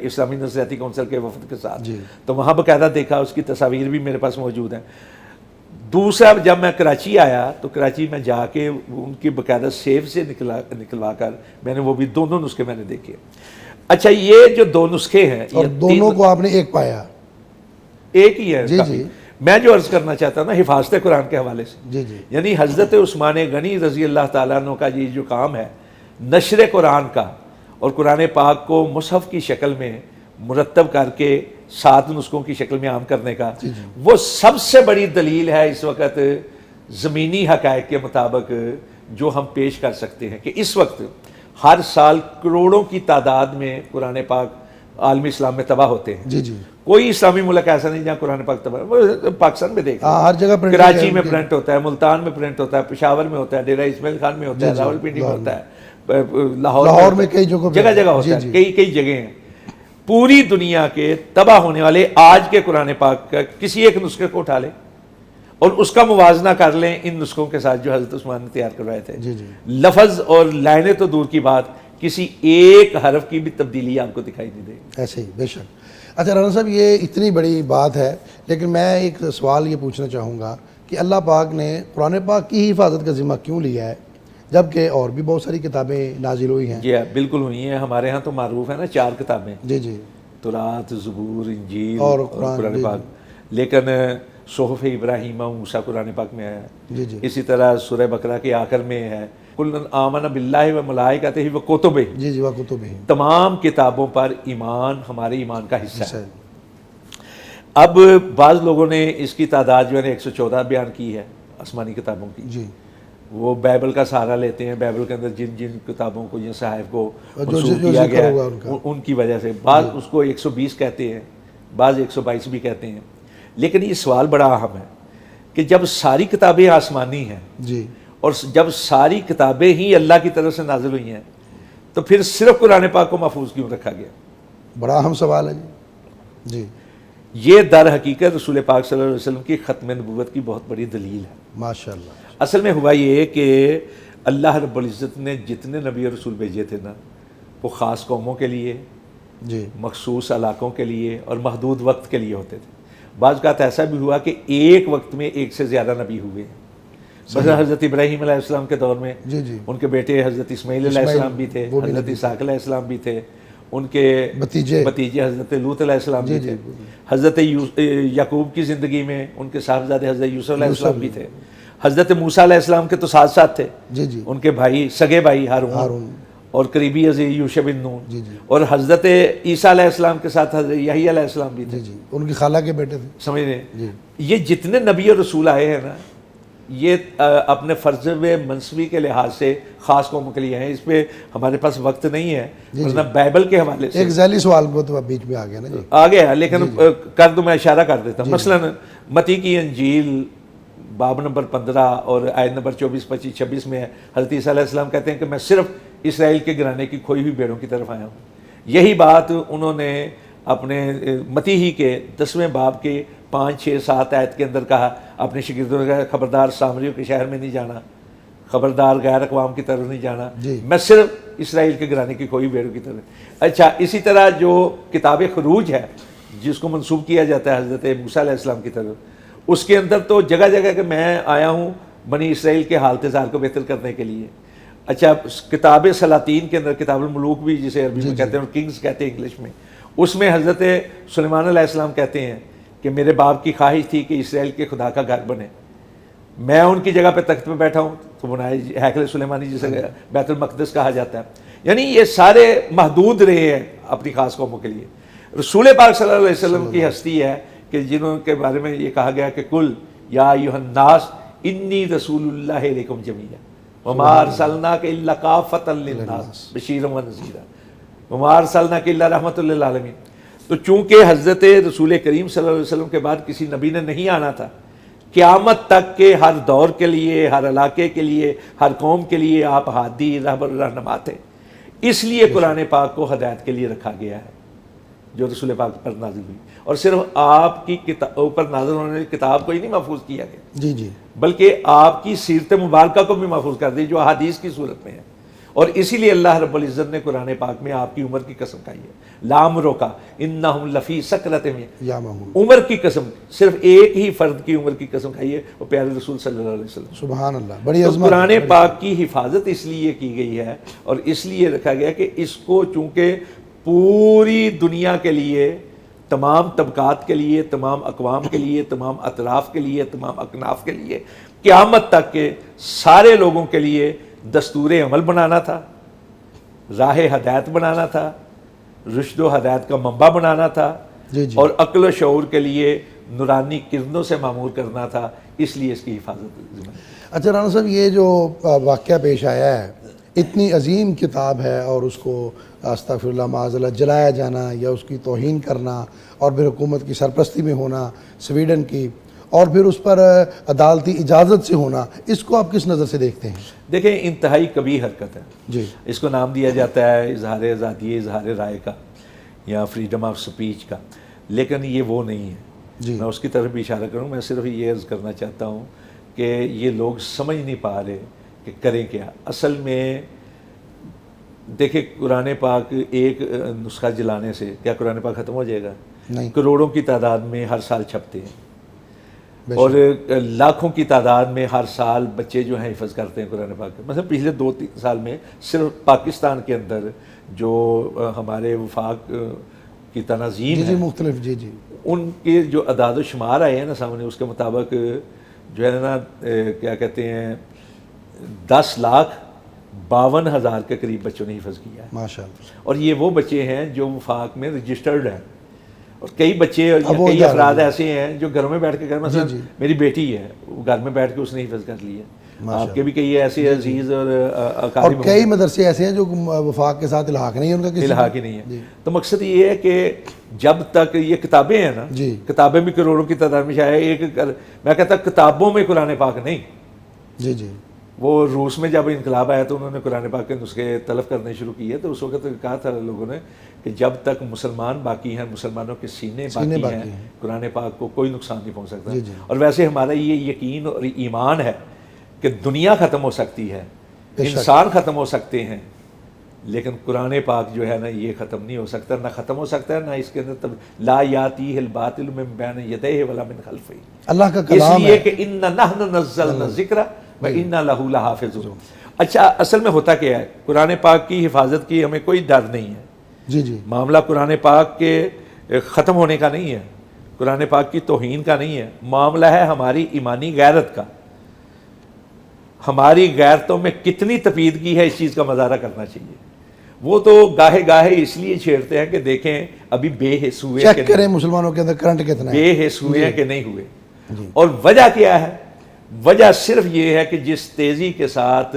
اسلامی نظریاتی کونسل کے وفد کے ساتھ، تو وہاں باقاعدہ دیکھا، اس کی تصاویر بھی میرے پاس موجود ہیں۔ دوسرا جب میں کراچی آیا تو کراچی میں جا کے ان کی باقاعدہ سیف سے نکلوا کر میں نے وہ بھی دونوں نسخے میں نے دیکھے۔ اچھا، یہ جو 2 نسخے ہیں، اور دونوں کو آپ نے ایک پایا؟ ایک ہی ہے۔ میں جو عرض کرنا چاہتا ہوں نا حفاظت قرآن کے حوالے سے، یعنی حضرت عثمان غنی رضی اللہ تعالیٰ عنہ کا یہ جو کام ہے نشر قرآن کا، اور قرآن پاک کو مصحف کی شکل میں مرتب کر کے 7 نسخوں کی شکل میں عام کرنے کا، وہ سب سے بڑی دلیل ہے اس وقت زمینی حقائق کے مطابق جو ہم پیش کر سکتے ہیں کہ اس وقت ہر سال کروڑوں کی تعداد میں قرآن پاک عالمی اسلام میں تباہ ہوتے ہیں. جی جی کوئی اسلامی ملک ایسا نہیں جہاں قرآن پاک تباہ. پاکستان میں دیکھ ہر جگہ پرنٹ کراچی میں پرنٹ ہوتا ہے, ملتان میں پرنٹ ہوتا ہے, پشاور میں ہوتا ہے, ڈیرہ اسماعیل خان میں ہوتا ہے, راول پنڈی میں ہوتا ہے, لاہور میں کئی جگہ جگہ ہوتا ہے, کئی جگہ ہیں. پوری دنیا کے تباہ ہونے والے آج کے قرآن پاک کا کسی ایک نسخے کو اٹھا لیں اور اس کا موازنہ کر لیں ان نسخوں کے ساتھ جو حضرت عثمان نے تیار کروائے تھے. لفظ اور لائنیں تو دور کی بات, کسی ایک حرف کی بھی تبدیلی آپ کو دکھائی نہیں دے گی. ایسے ہی بے شک. اچھا رانا صاحب یہ اتنی بڑی بات ہے, لیکن میں ایک سوال یہ پوچھنا چاہوں گا کہ اللہ پاک نے قرآن پاک کی حفاظت کا ذمہ کیوں لیا ہے جبکہ اور بھی بہت ساری کتابیں نازل ہوئی ہیں؟ جی بالکل ہوئی ہیں. ہمارے ہاں تو معروف ہے نا 4 کتابیں, جی جی, تورات, زبور, انجیل اور قرآن پاک. لیکن صحف ابراہیم و موسیٰ قرآن پاک میں ہے. جی جی اسی طرح سورہ بقرہ کے آخر میں ہے کل آمن باللہ و ملائکتہ و کتبہ. جی جی وکتب ہی. تمام کتابوں پر ایمان ہمارے ایمان کا حصہ ہے. اب بعض لوگوں نے اس کی تعداد جو ہے 114 بیان کی ہے آسمانی کتابوں کی. جی وہ بائبل کا سہارا لیتے ہیں. بائبل کے اندر جن جن کتابوں کو, جن صحائف کو منسوخ کیا گیا ہے ان کی وجہ سے بعض اس کو 120 کہتے ہیں, بعض 122 بھی کہتے ہیں. لیکن یہ سوال بڑا اہم ہے کہ جب ساری کتابیں آسمانی ہیں جی, اور جب ساری کتابیں ہی اللہ کی طرف سے نازل ہوئی ہیں تو پھر صرف قرآن پاک کو محفوظ کیوں رکھا گیا؟ بڑا اہم سوال ہے جی. یہ در حقیقت رسول پاک صلی اللہ علیہ وسلم کی ختم نبوت کی بہت بڑی دلیل ہے. ماشاءاللہ. اصل میں ہوا یہ کہ اللہ رب العزت نے جتنے نبی اور رسول بھیجے تھے نا, وہ خاص قوموں کے لیے, جی, مخصوص علاقوں کے لیے اور محدود وقت کے لیے ہوتے تھے. بعض اوقات ایسا بھی ہوا کہ ایک وقت میں ایک سے زیادہ نبی ہوئے. مثلا حضرت ابراہیم علیہ السلام کے دور میں جی جی, ان کے بیٹے حضرت اسماعیل علیہ السلام بھی تھے, حضرت اسحاق علیہ السلام بھی تھے, ان کے بتیجے حضرت لوط علیہ السلام بھی تھے. حضرت یعقوب کی زندگی میں ان کے صاحبزادے حضرت یوسف علیہ السلام بھی تھے. حضرت موسیٰ علیہ السلام کے تو ساتھ ساتھ تھے, جی جی, ان کے بھائی, سگے بھائی ہارون اور قریبی عزیز یوشع بن نون. جی جی, اور حضرت عیسیٰ علیہ السلام کے ساتھ حضرت یحییٰ علیہ السلام بھی تھے. جی جی, ان کی خالہ کے بیٹے تھے. سمجھ رہے ہیں جی. یہ جتنے نبی اور رسول آئے ہیں نا, یہ اپنے فرض منصبی کے لحاظ سے خاص قوموں کے لیے ہیں. اس پہ ہمارے پاس وقت نہیں ہے, ورنہ بائبل کے حوالے سے ایک ذیلی سوال کو تو بیچ میں آ گیا نا جی, آ گیا, لیکن کر دو, میں اشارہ کر دیتا ہوں. مثلا متی کی انجیل باب نمبر 15 اور آیت نمبر 24, 25, 26 میں ہے حضرت عیسیٰ علیہ السلام کہتے ہیں کہ میں صرف اسرائیل کے گھرانے کی کھوئی ہوئی بھیڑوں کی طرف آیا ہوں. یہی بات انہوں نے اپنے متی ہی کے 10ویں باب کے 5, 6, 7 آیت کے اندر کہا اپنے شاگردوں نے کہا خبردار سامریوں کے شہر میں نہیں جانا, خبردار غیر اقوام کی طرف نہیں جانا, میں صرف اسرائیل کے گھرانے کی کھوئی بھیڑوں کی طرف. اچھا, اسی طرح جو کتاب خروج ہے جس کو منسوب کیا جاتا ہے حضرت موسیٰ علیہ السلام کی طرف, اس کے اندر تو جگہ جگہ کہ میں آیا ہوں بنی اسرائیل کے حالتزار کو بہتر کرنے کے لیے. اچھا, کتاب سلاطین کے اندر کتاب الملوک بھی جسے عربی میں کہتے ہیں اور کنگز کہتے ہیں انگلش میں, اس میں حضرت سلیمان علیہ السلام کہتے ہیں کہ میرے باپ کی خواہش تھی کہ اسرائیل کے خدا کا گھر بنے, میں ان کی جگہ پہ تخت پہ بیٹھا ہوں تو بنائے ہیکل سلیمانی جسے بیت المقدس کہا جاتا ہے. یعنی یہ سارے محدود رہے ہیں اپنی خاص قوموں کے لیے. رسول پاک صلی اللہ علیہ وسلم کی ہستی ہے کہ جنہوں کے بارے میں یہ کہا گیا کہ کل یا ایھا الناس انی رسول اللہ علیکم جمیعا وما ارسلناک الا کافۃ للناس بشیرا ونذیرا وما ارسلناک الا رحمۃ للعالمین. تو چونکہ حضرت رسول کریم صلی اللہ علیہ وسلم کے بعد کسی نبی نے نہیں آنا تھا, قیامت تک کے ہر دور کے لیے, ہر علاقے کے لیے, ہر قوم کے لیے آپ ہادی رہبر رہنما تھے. اس لیے قرآن پاک کو ہدایت کے لیے رکھا گیا ہے جو رسول پاک پر نازل ہوئی. اور صرف آپ کی اوپر نازل ہونے والی کتاب کو ہی نہیں محفوظ کیا گیا, جی جی, بلکہ آپ کی سیرت مبارکہ کو بھی محفوظ کر دی جو احادیث کی صورت میں ہے. اور اسی لیے اللہ رب العزت نے قرآن پاک میں آپ کی عمر کی قسم کھائی ہے, لعمرک انہم لفی سکرۃ یعمہون. عمر کی قسم, صرف ایک ہی فرد کی عمر کی قسم کھائی ہے, وہ پیارے رسول صلی اللہ علیہ وسلم. سبحان اللہ, بڑی تو عظمت. قرآن پاک کی حفاظت اس لیے کی گئی ہے اور اس لیے رکھا گیا کہ اس کو چونکہ پوری دنیا کے لیے, تمام طبقات کے لیے, تمام اقوام کے لیے, تمام اطراف کے لیے, تمام اکناف کے لیے, قیامت تک کے سارے لوگوں کے لیے دستور عمل بنانا تھا, راہ ہدایت بنانا تھا, رشد و ہدایت کا منبع بنانا تھا, اور عقل و شعور کے لیے نورانی کرنوں سے معمور کرنا تھا. اس لیے اس کی حفاظت. اچھا رانا صاحب, یہ جو واقعہ پیش آیا ہے اتنی عظیم کتاب ہے اور اس کو استغفر اللہ معاذ اللہ جلایا جانا یا اس کی توہین کرنا اور پھر حکومت کی سرپرستی میں ہونا سویڈن کی اور پھر اس پر عدالتی اجازت سے ہونا، اس کو آپ کس نظر سے دیکھتے ہیں؟ دیکھیں انتہائی کبھی حرکت ہے. جی اس کو نام دیا جاتا ہے اظہار آزادی اظہار رائے کا یا فریڈم آف سپیچ کا، لیکن یہ وہ نہیں ہے. جی میں اس کی طرف بھی اشارہ کروں. میں صرف یہ عرض کرنا چاہتا ہوں کہ یہ لوگ سمجھ نہیں پا رہے کہ کریں کیا. اصل میں دیکھیں قرآن پاک ایک نسخہ جلانے سے کیا قرآن پاک ختم ہو جائے گا؟ نہیں. کروڑوں کی تعداد میں ہر سال چھپتے ہیں بے شک. اور لاکھوں کی تعداد میں ہر سال بچے جو ہیں حفظ کرتے ہیں قرآن پاک. مثلا پچھلے 2-3 سال میں صرف پاکستان کے اندر جو ہمارے وفاق کی تناظیم جی ہیں مختلف جی ان کے جو اعداد و شمار آئے ہیں نا سامنے، اس کے مطابق جو ہے نا کیا کہتے ہیں 10,52,000 کے قریب بچوں نے حفظ کیا ہے. ماشاء اللہ. اور یہ وہ بچے ہیں جو وفاق میں رجسٹرڈ ہیں. اور کئی بچے اور اب وہ کئی جا رہے افراد ہیں. ایسے ہیں جو گھروں میں بیٹھ کے مثلا جی. میری بیٹی ہے، وہ گھر میں بیٹھ کے اس نے حفظ کر لی ہے. آپ کے بھی کئی ایسے عزیز اور اور اقارب کئی مدرسے ایسے ہیں جو وفاق کے ساتھ الحاق نہیں ہے ان کا کسی الحاق ہی نہیں ہے. جی. تو مقصد یہ ہے کہ جب تک یہ کتابیں ہیں نا، جی. کتابیں بھی کروڑوں کی تعداد میں شاید میں کہتا کتابوں میں قرآن پاک نہیں. جی جی وہ روس میں جب انقلاب آیا تو انہوں نے قرآن پاک کے نسخے طلب کرنے شروع کیے. تو اس وقت کہا تھا لوگوں نے کہ جب تک مسلمان باقی ہیں، مسلمانوں کے سینے باقی ہیں، قرآن پاک کو کوئی نقصان نہیں پہنچ سکتا. جی جی. اور ویسے ہمارا یہ یقین اور ایمان ہے کہ دنیا ختم ہو سکتی ہے، انسان ختم ہو سکتے ہیں، لیکن قرآن پاک جو ہے نا یہ ختم نہیں ہو سکتا. نہ ختم ہو سکتا ہے، نہ اس کے اندر لا یاتیہ الباطل من بین یدیہ ولا من خلفہ. اللہ کا اس کلام لیے ہے. کہ انا نحن نزلنا الذکر وَإِنَّا لَهُ لَحَافِظُونَ. اچھا اصل میں ہوتا کیا ہے؟ قرآن پاک کی حفاظت کی ہمیں کوئی ڈر نہیں ہے. جی جی معاملہ قرآن پاک کے ختم ہونے کا نہیں ہے، قرآن پاک کی توہین کا نہیں ہے. معاملہ ہے ہماری ایمانی غیرت کا. ہماری غیرتوں میں کتنی تپیدگی ہے، اس چیز کا مظاہرہ کرنا چاہیے. وہ تو گاہے گاہے اس لیے چھیڑتے ہیں کہ دیکھیں ابھی بے حس ہوئے کہ چیک کریں مسلمانوں کے اندر کرنٹ کتنا ہے. بے حس ہوئے کہ نہیں ہوئے. اور وجہ کیا ہے؟ وجہ صرف یہ ہے کہ جس تیزی کے ساتھ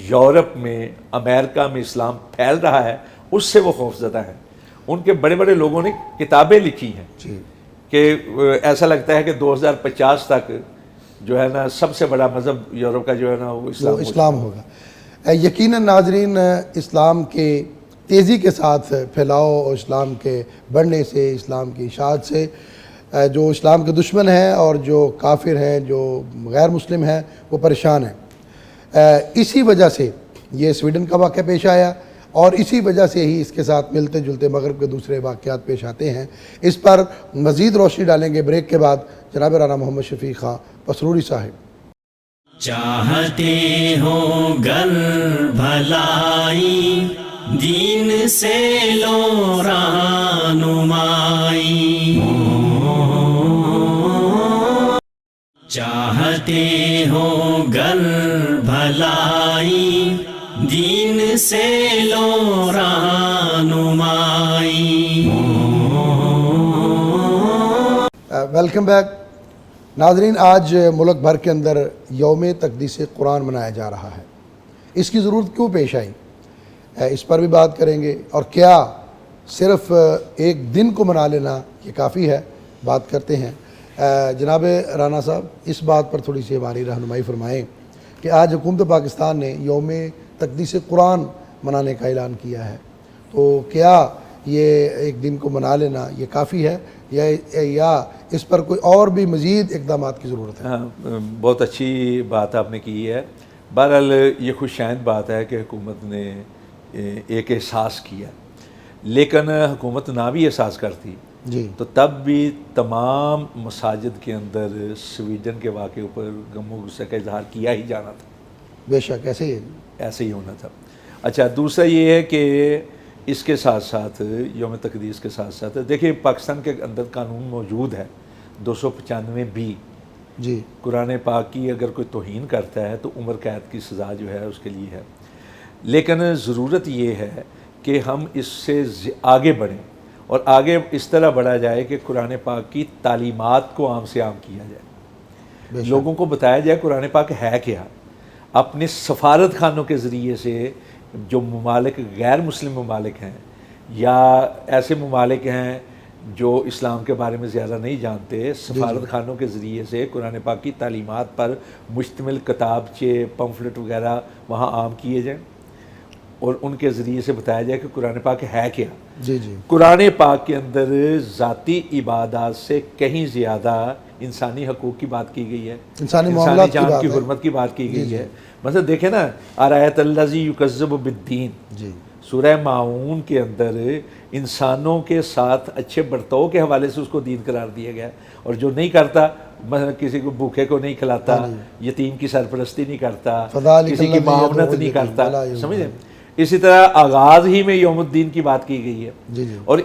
یورپ میں امریکہ میں اسلام پھیل رہا ہے اس سے وہ خوف زدہ ہیں. ان کے بڑے بڑے لوگوں نے کتابیں لکھی ہیں جی کہ ایسا لگتا ہے کہ 2050 تک جو ہے نا سب سے بڑا مذہب یورپ کا جو ہے نا وہ اسلام ہوگا. یقیناً ناظرین، اسلام کے تیزی کے ساتھ پھیلاؤ اور اسلام کے بڑھنے سے، اسلام کی اشاعت سے جو اسلام کے دشمن ہیں اور جو کافر ہیں، جو غیر مسلم ہیں، وہ پریشان ہیں. اسی وجہ سے یہ سویڈن کا واقعہ پیش آیا اور اسی وجہ سے ہی اس کے ساتھ ملتے جلتے مغرب کے دوسرے واقعات پیش آتے ہیں. اس پر مزید روشنی ڈالیں گے بریک کے بعد جناب رانا محمد شفیق خان پسروری صاحب. چاہتے ہو گر بھلائی دین سے لو رہنمائی. چاہتے ہو گر بھلائی دین سے لو رہنمائی. ویلکم بیک ناظرین. آج ملک بھر کے اندر یوم تقدیس قرآن منایا جا رہا ہے. اس کی ضرورت کیوں پیش آئی، اس پر بھی بات کریں گے. اور کیا صرف ایک دن کو منا لینا یہ کافی ہے، بات کرتے ہیں. جناب رانا صاحب، اس بات پر تھوڑی سی ہماری رہنمائی فرمائیں کہ آج حکومت پاکستان نے یوم تقدیس قرآن منانے کا اعلان کیا ہے، تو کیا یہ ایک دن کو منا لینا یہ کافی ہے یا اس پر کوئی اور بھی مزید اقدامات کی ضرورت ہے؟ بہت اچھی بات آپ نے کی ہے. بہرحال یہ خوش آئند بات ہے کہ حکومت نے ایک احساس کیا، لیکن حکومت نہ بھی احساس کرتی جی تو تب بھی تمام مساجد کے اندر سویڈن کے واقعے پر غم و غصے کا اظہار کیا ہی جانا تھا. بے شک ایسے ہی ہے. ایسے ہی ہونا تھا. اچھا دوسرا یہ ہے کہ اس کے ساتھ ساتھ یوم تقدیس کے ساتھ ساتھ دیکھیں پاکستان کے اندر قانون موجود ہے 295 جی. قرآن پاک کی اگر کوئی توہین کرتا ہے تو عمر قید کی سزا جو ہے اس کے لیے ہے. لیکن ضرورت یہ ہے کہ ہم اس سے آگے بڑھیں اور آگے اس طرح بڑھا جائے کہ قرآن پاک کی تعلیمات کو عام سے عام کیا جائے، لوگوں کو بتایا جائے قرآن پاک ہے کیا. اپنے سفارت خانوں کے ذریعے سے جو ممالک غیر مسلم ممالک ہیں یا ایسے ممالک ہیں جو اسلام کے بارے میں زیادہ نہیں جانتے، سفارت خانوں کے ذریعے سے قرآن پاک کی تعلیمات پر مشتمل کتابچے، پمفلٹ وغیرہ وہاں عام کیے جائیں اور ان کے ذریعے سے بتایا جائے کہ قرآن پاک ہے کیا۔ جی جی قرآن پاک کے اندر ذاتی عبادات سے کہیں زیادہ انسانی حقوق کی بات کی گئی ہے، انسانی معاملات کی جان بات کی ہے۔ حرمت کی بات کی گئی ہے۔ مثلا دیکھیں نا، ارایت الذی یکذب بالدین، جی سورہ ماعون کے اندر انسانوں کے ساتھ اچھے برتاؤ کے حوالے سے اس کو دین قرار دیا گیا، اور جو نہیں کرتا، مثلا کسی کو بھوکے کو نہیں کھلاتا، یتیم کی سرپرستی نہیں کرتا، فذلک کسی کی الذی معاونت یدعو نہیں الیتیم کرتا، ولا یؤمن۔ سمجھیں؟ اسی طرح آغاز ہی میں یوم الدین کی بات کی گئی ہے، جی جی اور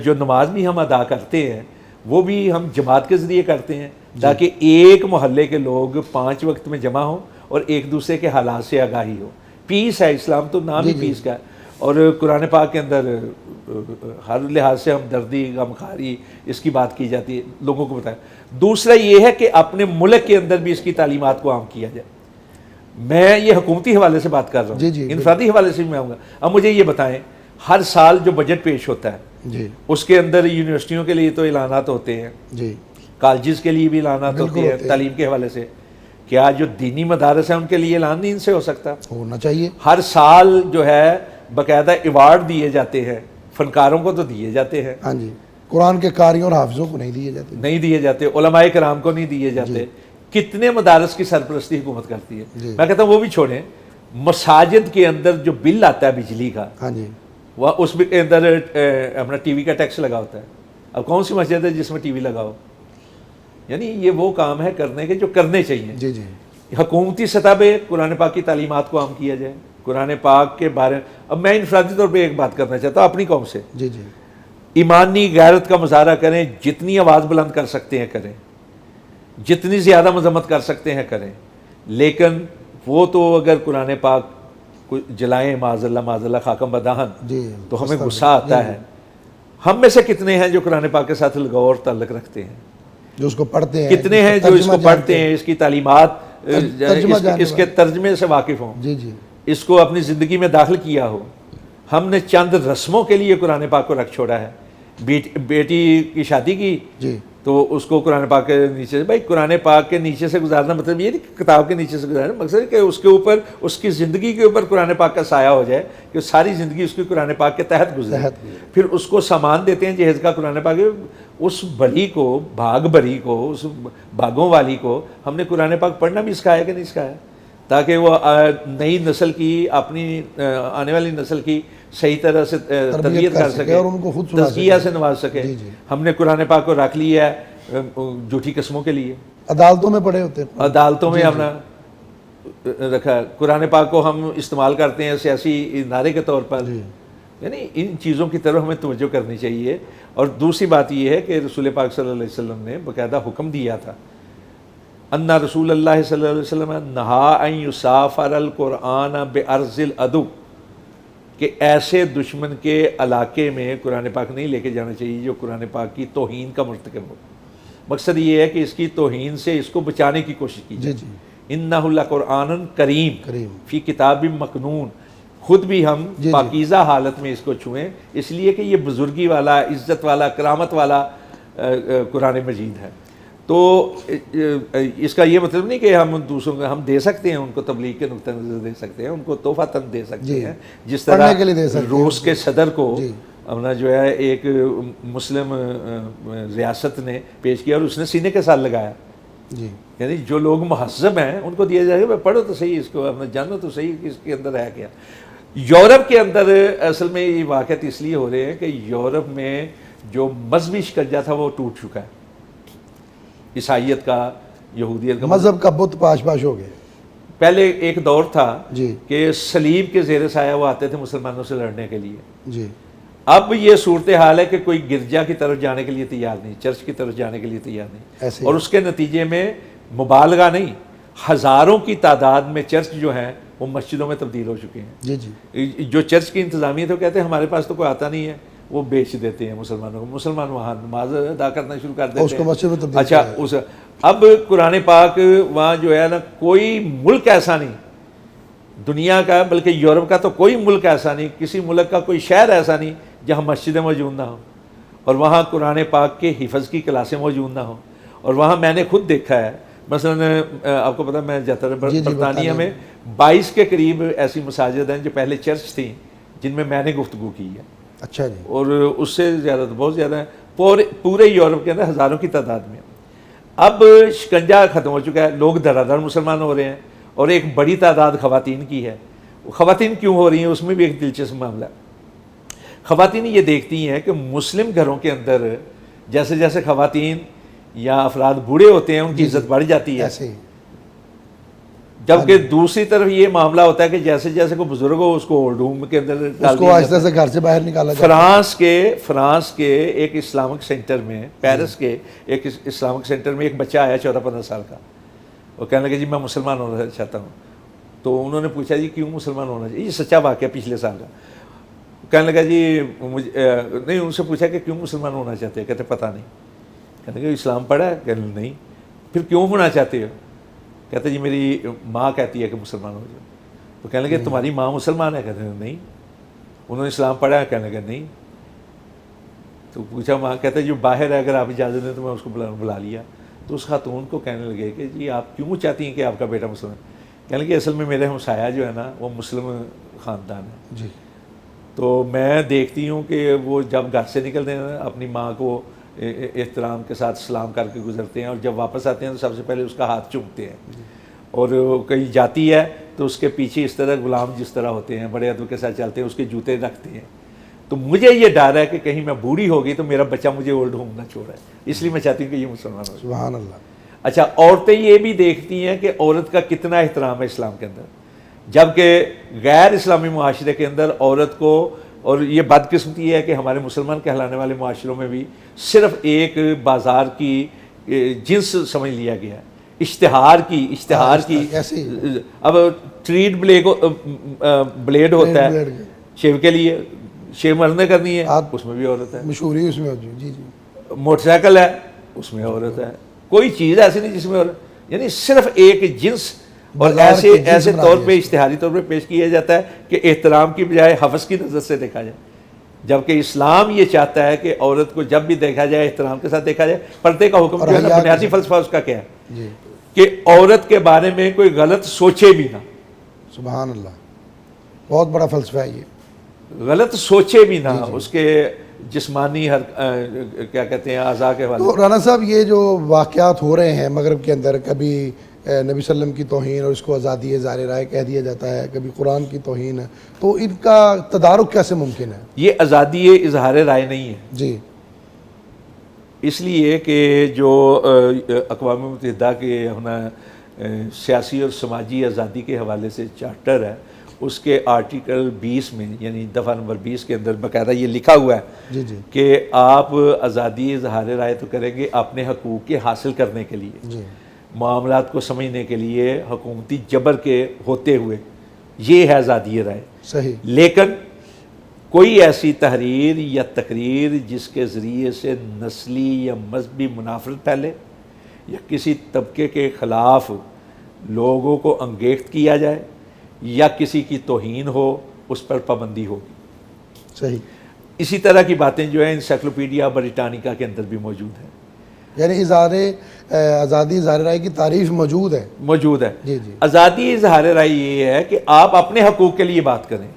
جو نماز بھی ہم ادا کرتے ہیں وہ بھی ہم جماعت کے ذریعے کرتے ہیں تاکہ ایک محلے کے لوگ 5 وقت میں جمع ہوں اور ایک دوسرے کے حالات سے آگاہی ہو۔ پیس ہے، اسلام تو نام ہی پیس کا ہے، اور قرآن پاک کے اندر ہر لحاظ سے ہمدردی، غمخواری اس کی بات کی جاتی ہے، لوگوں کو بتایا۔ دوسرا یہ ہے کہ اپنے ملک کے اندر بھی اس کی تعلیمات کو عام کیا جائے۔ میں یہ حکومتی حوالے سے بات کر رہا جی ہوں، جی انفرادی حوالے سے بھی میں آؤں گا۔ اب مجھے یہ بتائیں، ہر سال جو بجٹ پیش ہوتا ہے جی اس کے اندر یونیورسٹیوں کے لیے تو اعلانات ہوتے ہیں، جی کالجز کے لیے بھی اعلانات بالکل ہوتے ہیں ہوتے ہیں۔ تعلیم کے حوالے سے۔ کیا جو دینی مدارس ہیں ان کے لیے اعلان نہیں ان سے ہو سکتا؟ ہونا چاہیے۔ ہر سال جو ہے باقاعدہ ایوارڈ دیے جاتے ہیں، فنکاروں کو تو دیے جاتے ہیں، ہاں جی، قرآن کے قاریوں اور حافظوں کو نہیں دیے جاتے۔ نہیں دیے جاتے، علماء کرام کو نہیں دیے جاتے۔ کتنے مدارس کی سرپرستی حکومت کرتی ہے؟ جی۔ میں کہتا ہوں وہ بھی چھوڑیں، مساجد کے اندر جو بل آتا ہے بجلی کا، ہاں جی وہ اس کے اندر اپنا ٹی وی کا ٹیکس لگا ہوتا ہے۔ اب کون سی مسجد ہے جس میں ٹی وی لگا ہو؟ یعنی یہ وہ کام ہے کرنے کے جو کرنے چاہیے۔ جی جی حکومتی سطح پہ قرآن پاک کی تعلیمات کو عام کیا جائے، قرآن پاک کے بارے میں۔ اب میں انفرادی طور پہ ایک بات کرنا چاہتا ہوں اپنی قوم سے، جی جی ایمانی غیرت کا مظاہرہ کریں، جتنی آواز بلند کر سکتے ہیں کریں، جتنی زیادہ مذمت کر سکتے ہیں کریں، لیکن وہ تو اگر قرآن پاک کو جلائیں معاذ اللہ خاکم بدہن جی تو ہمیں غصہ آتا ہے۔ ہم میں سے کتنے ہیں جو قرآن پاک کے ساتھ لگاؤ اور تعلق رکھتے ہیں؟ جو اس کو پڑھتے ہیں، کتنے ہیں جو اس کو پڑھتے ہیں، اس کی تعلیمات، ترجمہ اس کے ترجمے سے واقف ہوں، جی جی اس کو اپنی زندگی میں داخل کیا ہو؟ ہم نے چند رسموں کے لیے قرآن پاک کو رکھ چھوڑا ہے۔ بیٹی کی شادی کی جی تو اس کو قرآن پاک کے نیچے سے، بھائی قرآن پاک کے نیچے سے گزارنا مطلب یہ نہیں کہ کتاب کے نیچے سے گزارنا، مقصد ہے کہ اس کے اوپر، اس کی زندگی کے اوپر قرآن پاک کا سایہ ہو جائے، کہ ساری زندگی اس کی قرآن پاک کے تحت گزرے۔ پھر اس کو سامان دیتے ہیں جہیز کا قرآن پاک، اس بری کو، بھاگ بری کو، اس باغوں والی کو ہم نے قرآن پاک پڑھنا بھی سکھایا کہ نہیں سکھایا، تاکہ وہ نئی نسل کی، اپنی آنے والی نسل کی صحیح طرح سے تربیت کر سکے اور ان کو خود سنا تزکیہ سے نواز سکے۔ جی جی ہم نے قرآن پاک کو رکھ لیا ہے جھوٹی قسموں کے لیے، عدالتوں میں پڑے ہوتے ہیں، عدالتوں میں ہم نے رکھا ہے۔ قرآن پاک کو ہم استعمال کرتے ہیں سیاسی نعرے کے طور پر۔ یعنی ان چیزوں کی طرف ہمیں توجہ کرنی چاہیے۔ اور دوسری بات یہ ہے کہ رسول پاک صلی اللہ علیہ وسلم نے باقاعدہ حکم دیا تھا، ان رسول اللہ صلی اللہ علیہ وسلم نہا ان یسافر القرآن بارض العدو، کہ ایسے دشمن کے علاقے میں قرآن پاک نہیں لے کے جانا چاہیے جو قرآن پاک کی توہین کا مرتکب ہو۔ مقصد یہ ہے کہ اس کی توہین سے اس کو بچانے کی کوشش کی جائے۔ جی جی انہ لقرآن کریم کریم فی کتاب مکنون، خود بھی ہم جی پاکیزہ حالت میں اس کو چھوئیں، اس لیے کہ یہ بزرگی والا، عزت والا، کرامت والا قرآن مجید ہے۔ تو اس کا یہ مطلب نہیں کہ ہم دوسروں کو ہم دے سکتے ہیں، ان کو تبلیغ کے نقطہ نظر دے سکتے ہیں، ان کو تحفہ تن دے سکتے ہیں، جس طرح پڑھنے کے لیے دے سکتے ہیں۔ روس کے صدر کو جی اپنا جو ہے ایک مسلم ریاست نے پیش کیا اور اس نے سینے کے ساتھ لگایا، جی یعنی جو لوگ مہذب ہیں ان کو دیا جائے گا، پڑھو تو صحیح اس کو، اپنا جانو تو صحیح کہ اس کے اندر ہے کیا۔ یورپ کے اندر اصل میں یہ واقعات اس لیے ہو رہے ہیں کہ یورپ میں جو مذہبی شکنجہ تھا وہ ٹوٹ چکا ہے، عیسائیت کا، یہودیت کا۔ مذہب کا بت پاش پاش ہو گئے۔ پہلے ایک دور تھا جی کہ صلیب کے زیر سایہ وہ آتے تھے مسلمانوں سے لڑنے کے لیے۔ جی اب یہ صورتحال ہے کہ کوئی گرجا کی طرف جانے کے لیے تیار نہیں، چرچ کی طرف جانے کے لیے تیار نہیں، ایسے ہی۔ اور اس کے نتیجے میں مبالغہ نہیں، ہزاروں کی تعداد میں چرچ جو ہیں وہ مسجدوں میں تبدیل ہو چکے ہیں۔ جی جی جو چرچ کی انتظامیہ تو کہتے ہیں ہمارے پاس تو کوئی آتا نہیں ہے، وہ بیچ دیتے ہیں مسلمانوں کو، مسلمان وہاں نماز ادا کرنا شروع کر دیتے اس کو ہیں۔ مسجد میں تبدیل اچھا کیا ہے۔ اب قرآن پاک وہاں جو ہے نا، کوئی ملک ایسا نہیں دنیا کا بلکہ یورپ کا تو کوئی ملک ایسا نہیں، کسی ملک کا کوئی شہر ایسا نہیں جہاں مسجدیں موجود نہ ہوں اور وہاں قرآن پاک کے حفظ کی کلاسیں موجود نہ ہوں. اور وہاں میں نے خود دیکھا ہے، مثلا آپ کو پتہ میں جاتا رہا برطانیہ میں 22 کے قریب ایسی مساجد ہیں جو پہلے چرچ تھیں جن میں نے گفتگو کی ہے. اچھا جی. اور اس سے زیادہ تو بہت زیادہ ہیں پورے یورپ کے اندر ہزاروں کی تعداد میں. اب شکنجہ ختم ہو چکا ہے، لوگ دھڑا دھڑ مسلمان ہو رہے ہیں اور ایک بڑی تعداد خواتین کی ہے. خواتین کیوں ہو رہی ہیں اس میں بھی ایک دلچسپ معاملہ ہے. خواتین یہ دیکھتی ہیں کہ مسلم گھروں کے اندر جیسے جیسے خواتین یا افراد بوڑھے ہوتے ہیں ان کی عزت بڑھ جاتی ہے، جبکہ دوسری طرف یہ معاملہ ہوتا ہے کہ جیسے جیسے کوئی بزرگ ہو اس کو اولڈ ہوم کے اندر اس کو آہستہ سے گھر سے باہر نکالا جاتا ہے. فرانس کے ایک اسلامک سینٹر میں، پیرس کے ایک اسلامک سینٹر میں ایک بچہ آیا 14-15 سال کا. وہ کہنے لگا جی میں مسلمان ہونا چاہتا ہوں. تو انہوں نے پوچھا جی کیوں مسلمان ہونا چاہیے؟ یہ سچا واقعہ پچھلے سال کا. کہنے لگا جی مجھے نہیں، ان سے پوچھا کہ کیوں مسلمان ہونا چاہتے ہیں؟ کہتے پتہ نہیں. کہنے لگا اسلام پڑھا ہے؟ کہنے نہیں. پھر کیوں ہونا چاہتے ہو؟ کہتے جی میری ماں کہتی ہے کہ مسلمان ہو جاؤ. تو کہنے لگے تمہاری ماں مسلمان ہے؟ کہتے ہیں نہیں. انہوں نے اسلام پڑھا ہے؟ کہنے لگا نہیں. تو پوچھا ماں، کہتے جو باہر ہے اگر آپ اجازت دیں تو میں اس کو بلا لیا. تو اس خاتون کو کہنے لگے کہ جی آپ کیوں چاہتی ہیں کہ آپ کا بیٹا مسلمان؟ کہنے لگے اصل میں میرے ہمسایہ جو ہے نا وہ مسلم خاندان ہے جی. تو میں دیکھتی ہوں کہ وہ جب گھر سے نکلتے ہیں اپنی ماں کو احترام کے ساتھ سلام کر کے گزرتے ہیں، اور جب واپس آتے ہیں تو سب سے پہلے اس کا ہاتھ چومتے ہیں. اور کہیں جاتی ہے تو اس کے پیچھے اس طرح غلام جس طرح ہوتے ہیں بڑے ادب کے ساتھ چلتے ہیں، اس کے جوتے رکھتے ہیں. تو مجھے یہ ڈر ہے کہ کہیں میں بوڑھی ہوگی تو میرا بچہ مجھے اولڈ ہوم نہ چھوڑے، اس لیے میں چاہتی ہوں کہ یہ مسلمان ہو. سبحان اللہ. اچھا، عورتیں یہ بھی دیکھتی ہیں کہ عورت کا کتنا احترام ہے اسلام کے اندر، جبکہ غیر اسلامی معاشرے کے اندر عورت کو، اور یہ بدقسمتی ہے کہ ہمارے مسلمان کہلانے والے معاشروں میں بھی صرف ایک بازار کی جنس سمجھ لیا گیا ہے، اشتہار کی. اب ٹریڈ بلیڈ ہوتا ہے شیو کے لیے، شیو مرنے کرنی ہے اس میں بھی عورت ہے. مشہوری اس میں. جی جی. موٹر سائیکل ہے اس میں عورت ہے. کوئی چیز ایسی نہیں جس میں عورت، یعنی صرف ایک جنس. اور ایسے طور پہ اشتہاری طور پہ پیش کیا جاتا ہے کہ احترام کی بجائے حفظ کی نظر سے دیکھا جائے، جبکہ اسلام یہ چاہتا ہے کہ عورت کو جب بھی دیکھا جائے احترام کے ساتھ دیکھا جائے. پردے کا حکم جو ہے نا، بنیادی فلسفہ اس کا کیا ہے کہ عورت کے بارے میں کوئی غلط سوچے بھی نہ. سبحان اللہ. بہت بڑا فلسفہ ہے یہ. غلط سوچے بھی نہ اس کے جسمانی کیا کہتے ہیں اعضاء کے حوالے. تو رانا صاحب یہ جو واقعات ہو رہے ہیں مغرب کے اندر، کبھی نبی صلی اللہ علیہ وسلم کی توہین اور اس کو آزادی اظہار رائے کہہ دیا جاتا ہے، کبھی قرآن کی توہین، تو ان کا تدارک کیسے ممکن ہے؟ یہ آزادی اظہار رائے نہیں ہے جی. اس لیے کہ جو اقوام متحدہ کے سیاسی اور سماجی آزادی کے حوالے سے چارٹر ہے، اس کے آرٹیکل 20 میں یعنی دفعہ نمبر 20 کے اندر باقاعدہ یہ لکھا ہوا ہے کہ آپ آزادی اظہار رائے تو کریں گے اپنے حقوق کے حاصل کرنے کے لیے، معاملات کو سمجھنے کے لیے حکومتی جبر کے ہوتے ہوئے، یہ ہے آزادی رائے. صحیح. لیکن کوئی ایسی تحریر یا تقریر جس کے ذریعے سے نسلی یا مذہبی منافرت پھیلے یا کسی طبقے کے خلاف لوگوں کو انگیخت کیا جائے یا کسی کی توہین ہو، اس پر پابندی ہوگی. صحیح. اسی طرح کی باتیں جو ہیں انسائکلوپیڈیا بریٹانیکا کے اندر بھی موجود ہیں. یعنی آزادی اظہار رائے کی تعریف موجود ہے. جی جی. آزادی اظہار رائے یہ ہے کہ آپ اپنے حقوق کے لیے بات کریں،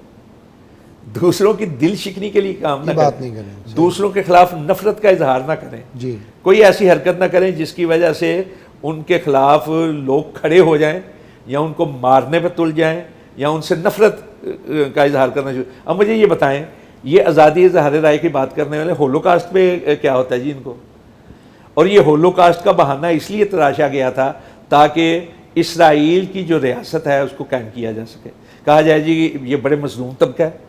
دوسروں کی دل شکنی کے لیے کام نہ کریں، دوسروں کے خلاف نفرت کا اظہار نہ کریں. جی. کوئی ایسی حرکت نہ کریں جس کی وجہ سے ان کے خلاف لوگ کھڑے ہو جائیں یا ان کو مارنے پہ تل جائیں یا ان سے نفرت کا اظہار کرنا شروع. اب مجھے یہ بتائیں، یہ آزادی اظہار رائے کی بات کرنے والے ہولوکاسٹ پہ کیا ہوتا ہے جی ان کو؟ اور یہ ہولوکاسٹ کا بہانہ اس لیے تراشا گیا تھا تاکہ اسرائیل کی جو ریاست ہے اس کو قائم کیا جا سکے. کہا جائے جی یہ بڑے مظلوم طبقہ ہے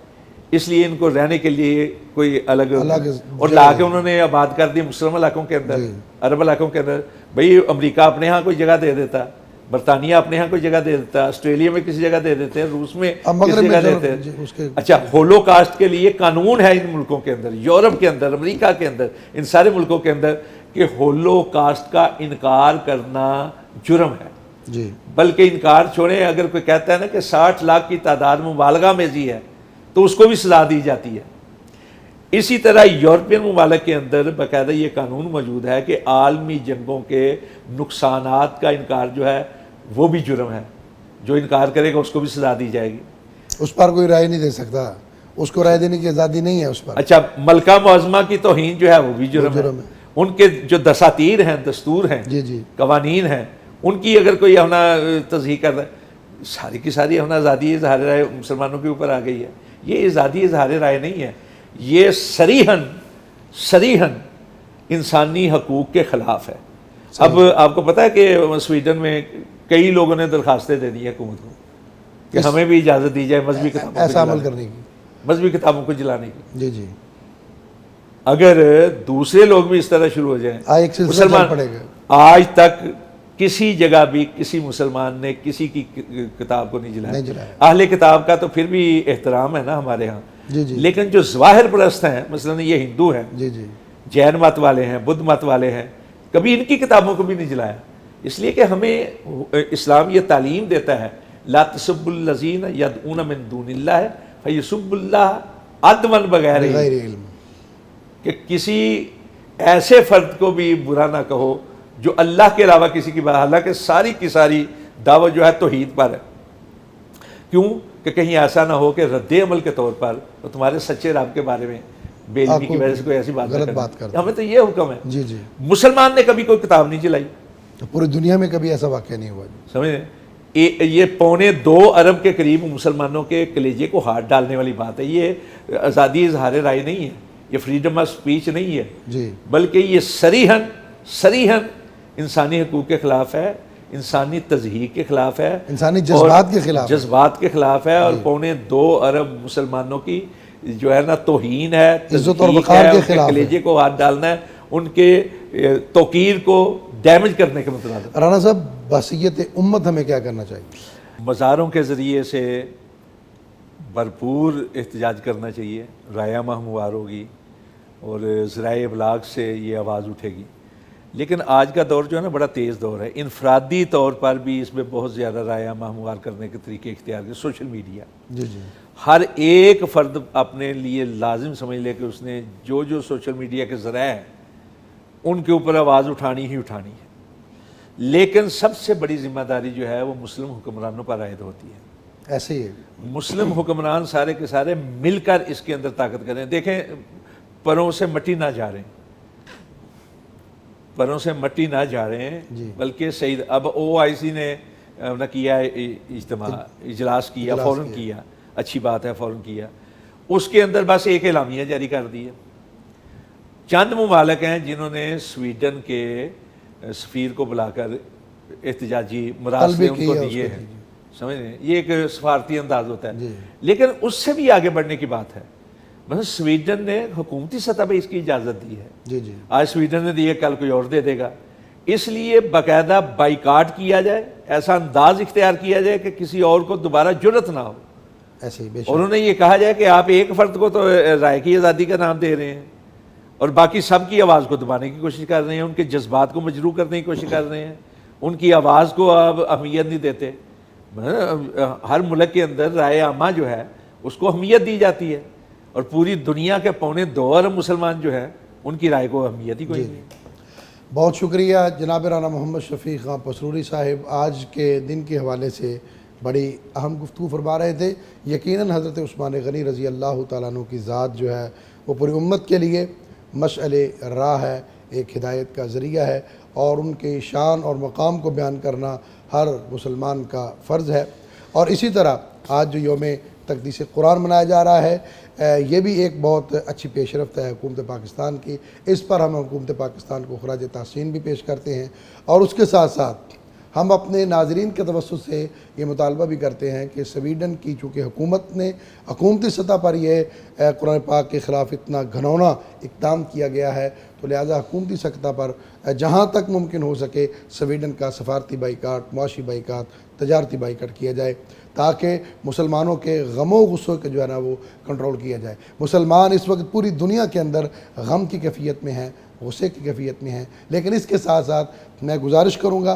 اس لیے ان کو رہنے کے لیے کوئی الگ اور لا کے انہوں نے آباد کر دی مسلم علاقوں کے اندر، عرب علاقوں کے اندر. بھئی امریکہ اپنے ہاں کوئی جگہ دے دیتا، برطانیہ اپنے ہاں کوئی جگہ دے دیتا، آسٹریلیا میں کسی جگہ دے دیتے ہیں، روس میں کسی جگہ دیتے ہیں. اچھا، ہولوکاسٹ کے لیے قانون ہے ان ملکوں کے اندر، یورپ کے اندر، امریکہ کے اندر، ان سارے ملکوں کے اندر کہ ہولوکاسٹ کا انکار کرنا جرم ہے. جی بلکہ انکار چھوڑیں، اگر کوئی کہتا ہے نا کہ 60 لاکھ کی تعداد مبالغہ میں جی ہے تو اس کو بھی سزا دی جاتی ہے۔ اسی طرح یورپین ممالک کے اندر باقاعدہ یہ قانون موجود ہے کہ عالمی جنگوں کے نقصانات کا انکار جو ہے وہ بھی جرم ہے، جو انکار کرے گا اس کو بھی سزا دی جائے گی۔ اس پر کوئی رائے نہیں دے سکتا، اس کو رائے دینے کی آزادی نہیں ہے اس پر۔ اچھا، ملکہ معظمہ کی توہین جو ہے وہ بھی جرم ہے۔ ان کے جو دساتیر ہیں، دستور ہیں، جی جی قوانین ہیں، ان کی اگر کوئی اپنا تصحیح کرتا ہے، ساری کی ساری اپنا آزادی اظہار رائے مسلمانوں کے اوپر آ گئی ہے۔ یہ آزادی اظہار رائے نہیں ہے، یہ صریحاً انسانی حقوق کے خلاف ہے۔ اب آپ کو پتہ ہے کہ سویڈن میں کئی لوگوں نے درخواستیں دے دی حکومت کو کہ ہمیں بھی اجازت دی جائے مذہبی کتابوں ایسا عمل کرنے کی، مذہبی کتابوں کو جلانے کی۔ جی جی اگر دوسرے لوگ بھی اس طرح شروع ہو جائیں، ایک سلسلہ چل پڑے گا۔ آج تک کسی جگہ بھی کسی مسلمان نے کسی کی کتاب کو نہیں جلایا۔ اہل کتاب کا تو پھر بھی احترام ہے نا ہمارے ہاں، جی جی لیکن جو ظواہر پرست ہیں، مثلا یہ ہندو ہیں، جی جی جین مت والے ہیں، بدھ مت والے ہیں، کبھی ان کی کتابوں کو بھی نہیں جلایا، اس لیے کہ ہمیں اسلام یہ تعلیم دیتا ہے لا تسبوا الذین یدعون من دون اللہ فیسبوا اللہ عدوا بغیر علم، کہ کسی ایسے فرد کو بھی برا نہ کہو جو اللہ کے علاوہ کسی کی بات، حالانکہ ساری کی ساری دعوت جو ہے توحید پر ہے۔ کیوں کہ کہیں ایسا نہ ہو کہ رد عمل کے طور پر وہ تمہارے سچے رب کے بارے میں بے علمی کی وجہ سے کوئی ایسی بات کرے۔ ہمیں تو یہ حکم ہے۔ جی جی مسلمان نے کبھی کوئی کتاب نہیں جلائی، پوری دنیا میں کبھی ایسا واقعہ نہیں ہوا۔ سمجھیں، یہ 2.25 ارب کے قریب مسلمانوں کے کلیجے کو ہاتھ ڈالنے والی بات ہے۔ یہ آزادی اظہار رائے نہیں ہے، یہ فریڈم آف سپیچ نہیں ہے، جی بلکہ یہ صریحاً انسانی حقوق کے خلاف ہے، انسانی تضحیق کے خلاف ہے، انسانی جذبات کے خلاف، جذبات کے خلاف ہے، اور 2.25 ارب مسلمانوں کی جو ہے نا توہین ہے، عزت اور وقار کے خلاف، کلیجے کو ہاتھ ڈالنا ہے، ان کے توقیر کو ڈیمیج کرنے کے مترادف۔ رانا صاحب، بحثیت امت ہمیں کیا کرنا چاہیے؟ مزاروں کے ذریعے سے بھرپور احتجاج کرنا چاہیے، رائے عامہ ہموار ہوگی اور ذرائع ابلاغ سے یہ آواز اٹھے گی۔ لیکن آج کا دور جو ہے نا بڑا تیز دور ہے، انفرادی طور پر بھی اس میں بہت زیادہ رائے عامہ ہموار کرنے کے طریقے اختیار کے، سوشل میڈیا، جی جی ہر ایک فرد اپنے لیے لازم سمجھ لے کہ اس نے جو سوشل میڈیا کے ذرائع ہیں ان کے اوپر آواز اٹھانی ہی اٹھانی ہے۔ لیکن سب سے بڑی ذمہ داری جو ہے وہ مسلم حکمرانوں پر عائد ہوتی ہے۔ ایسے ہی مسلم حکمران سارے کے سارے مل کر اس کے اندر طاقت کریں۔ دیکھیں، پروں سے مٹی نہ جا رہے ہیں، پروں سے مٹی نہ جا رہے ہیں، بلکہ سعید اب OIC نے کیا اجتماع، اجلاس کیا، فوراً کیا، اچھی بات ہے، فوراً کیا۔ اس کے اندر بس ایک اعلامیہ جاری کر دی ہے۔ چند ممالک ہیں جنہوں نے سویڈن کے سفیر کو بلا کر احتجاجی مراسلے ان کو دیے ہیں، سمجھ رہے ہیں، یہ ایک سفارتی انداز ہوتا ہے، لیکن اس سے بھی آگے بڑھنے کی بات ہے۔ مثلا سویڈن نے حکومتی سطح پہ اس کی اجازت دی ہے، جی جی آج سویڈن نے دی ہے، کل کوئی اور دے دے گا، اس لیے باقاعدہ بائیکاٹ کیا جائے، ایسا انداز اختیار کیا جائے کہ کسی اور کو دوبارہ جرأت نہ ہو۔ ایسے ہی اور انہوں نے یہ کہا جائے کہ آپ ایک فرد کو تو رائے کی آزادی کا نام دے رہے ہیں اور باقی سب کی آواز کو دبانے کی کوشش کر رہے ہیں، ان کے جذبات کو مجروح کرنے کی کوشش کر رہے ہیں، ان کی آواز کو آپ اہمیت نہیں دیتے۔ ہر ملک کے اندر رائے عامہ جو ہے اس کو اہمیت دی جاتی ہے، اور پوری دنیا کے 2.25 ارب مسلمان جو ہیں ان کی رائے کو اہمیت ہی کوئی نہیں۔ بہت شکریہ جناب رانا محمد شفیق خان پسروری صاحب، آج کے دن کے حوالے سے بڑی اہم گفتگو فرما رہے تھے۔ یقیناً حضرت عثمان غنی رضی اللہ تعالیٰ عنہ کی ذات جو ہے وہ پوری امت کے لیے مشعل راہ ہے، ایک ہدایت کا ذریعہ ہے، اور ان کے شان اور مقام کو بیان کرنا ہر مسلمان کا فرض ہے۔ اور اسی طرح آج جو یوم تقدیس قرآن منایا جا رہا ہے، یہ بھی ایک بہت اچھی پیش رفت ہے حکومت پاکستان کی، اس پر ہم حکومت پاکستان کو خراج تحسین بھی پیش کرتے ہیں، اور اس کے ساتھ ساتھ ہم اپنے ناظرین کے توسط سے یہ مطالبہ بھی کرتے ہیں کہ سویڈن کی چونکہ حکومت نے حکومتی سطح پر یہ قرآن پاک کے خلاف اتنا گھناؤنا اقدام کیا گیا ہے، تو لہٰذا حکومتی سطح پر جہاں تک ممکن ہو سکے سویڈن کا سفارتی بائیکاٹ، معاشی بائیکاٹ، تجارتی بائیکاٹ کیا جائے، تاکہ مسلمانوں کے غم و غصوں کے جو ہے نا وہ کنٹرول کیا جائے۔ مسلمان اس وقت پوری دنیا کے اندر غم کی کیفیت میں ہیں، غصے کی کیفیت میں ہیں، لیکن اس کے ساتھ ساتھ میں گزارش کروں گا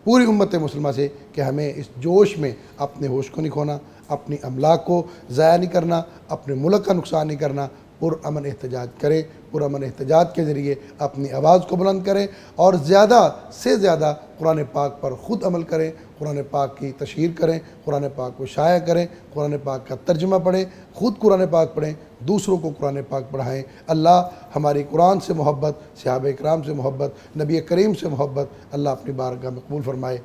پوری امت مسلمہ سے کہ ہمیں اس جوش میں اپنے ہوش کو نہیں کھونا، اپنی املاک کو ضائع نہیں کرنا، اپنے ملک کا نقصان نہیں کرنا، پرامن احتجاج کریں، پرامن احتجاج کے ذریعے اپنی آواز کو بلند کریں اور زیادہ سے زیادہ قرآن پاک پر خود عمل کریں، قرآن پاک کی تشہیر کریں، قرآن پاک کو شائع کریں، قرآن پاک کا ترجمہ پڑھیں، خود قرآن پاک پڑھیں، دوسروں کو قرآن پاک پڑھائیں۔ اللہ ہماری قرآن سے محبت، صحابہ کرام سے محبت، نبی کریم سے محبت اللہ اپنی بارگاہ میں قبول فرمائے۔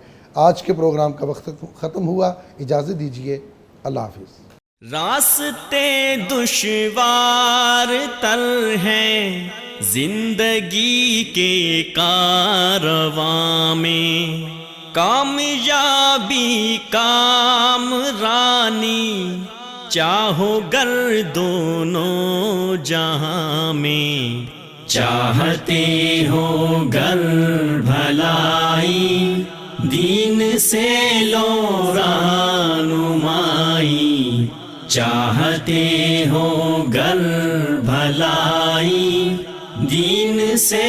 آج کے پروگرام کا وقت ختم ہوا، اجازت دیجیے، اللہ حافظ۔ راستے دشوار تر ہیں زندگی کے کارواں میں، کامیابی کامرانی چاہو گر دونوں جہاں میں، چاہتے ہو گر بھلائی دین سے لو رہنمائی، چاہتے ہو گر بھلائی دین سے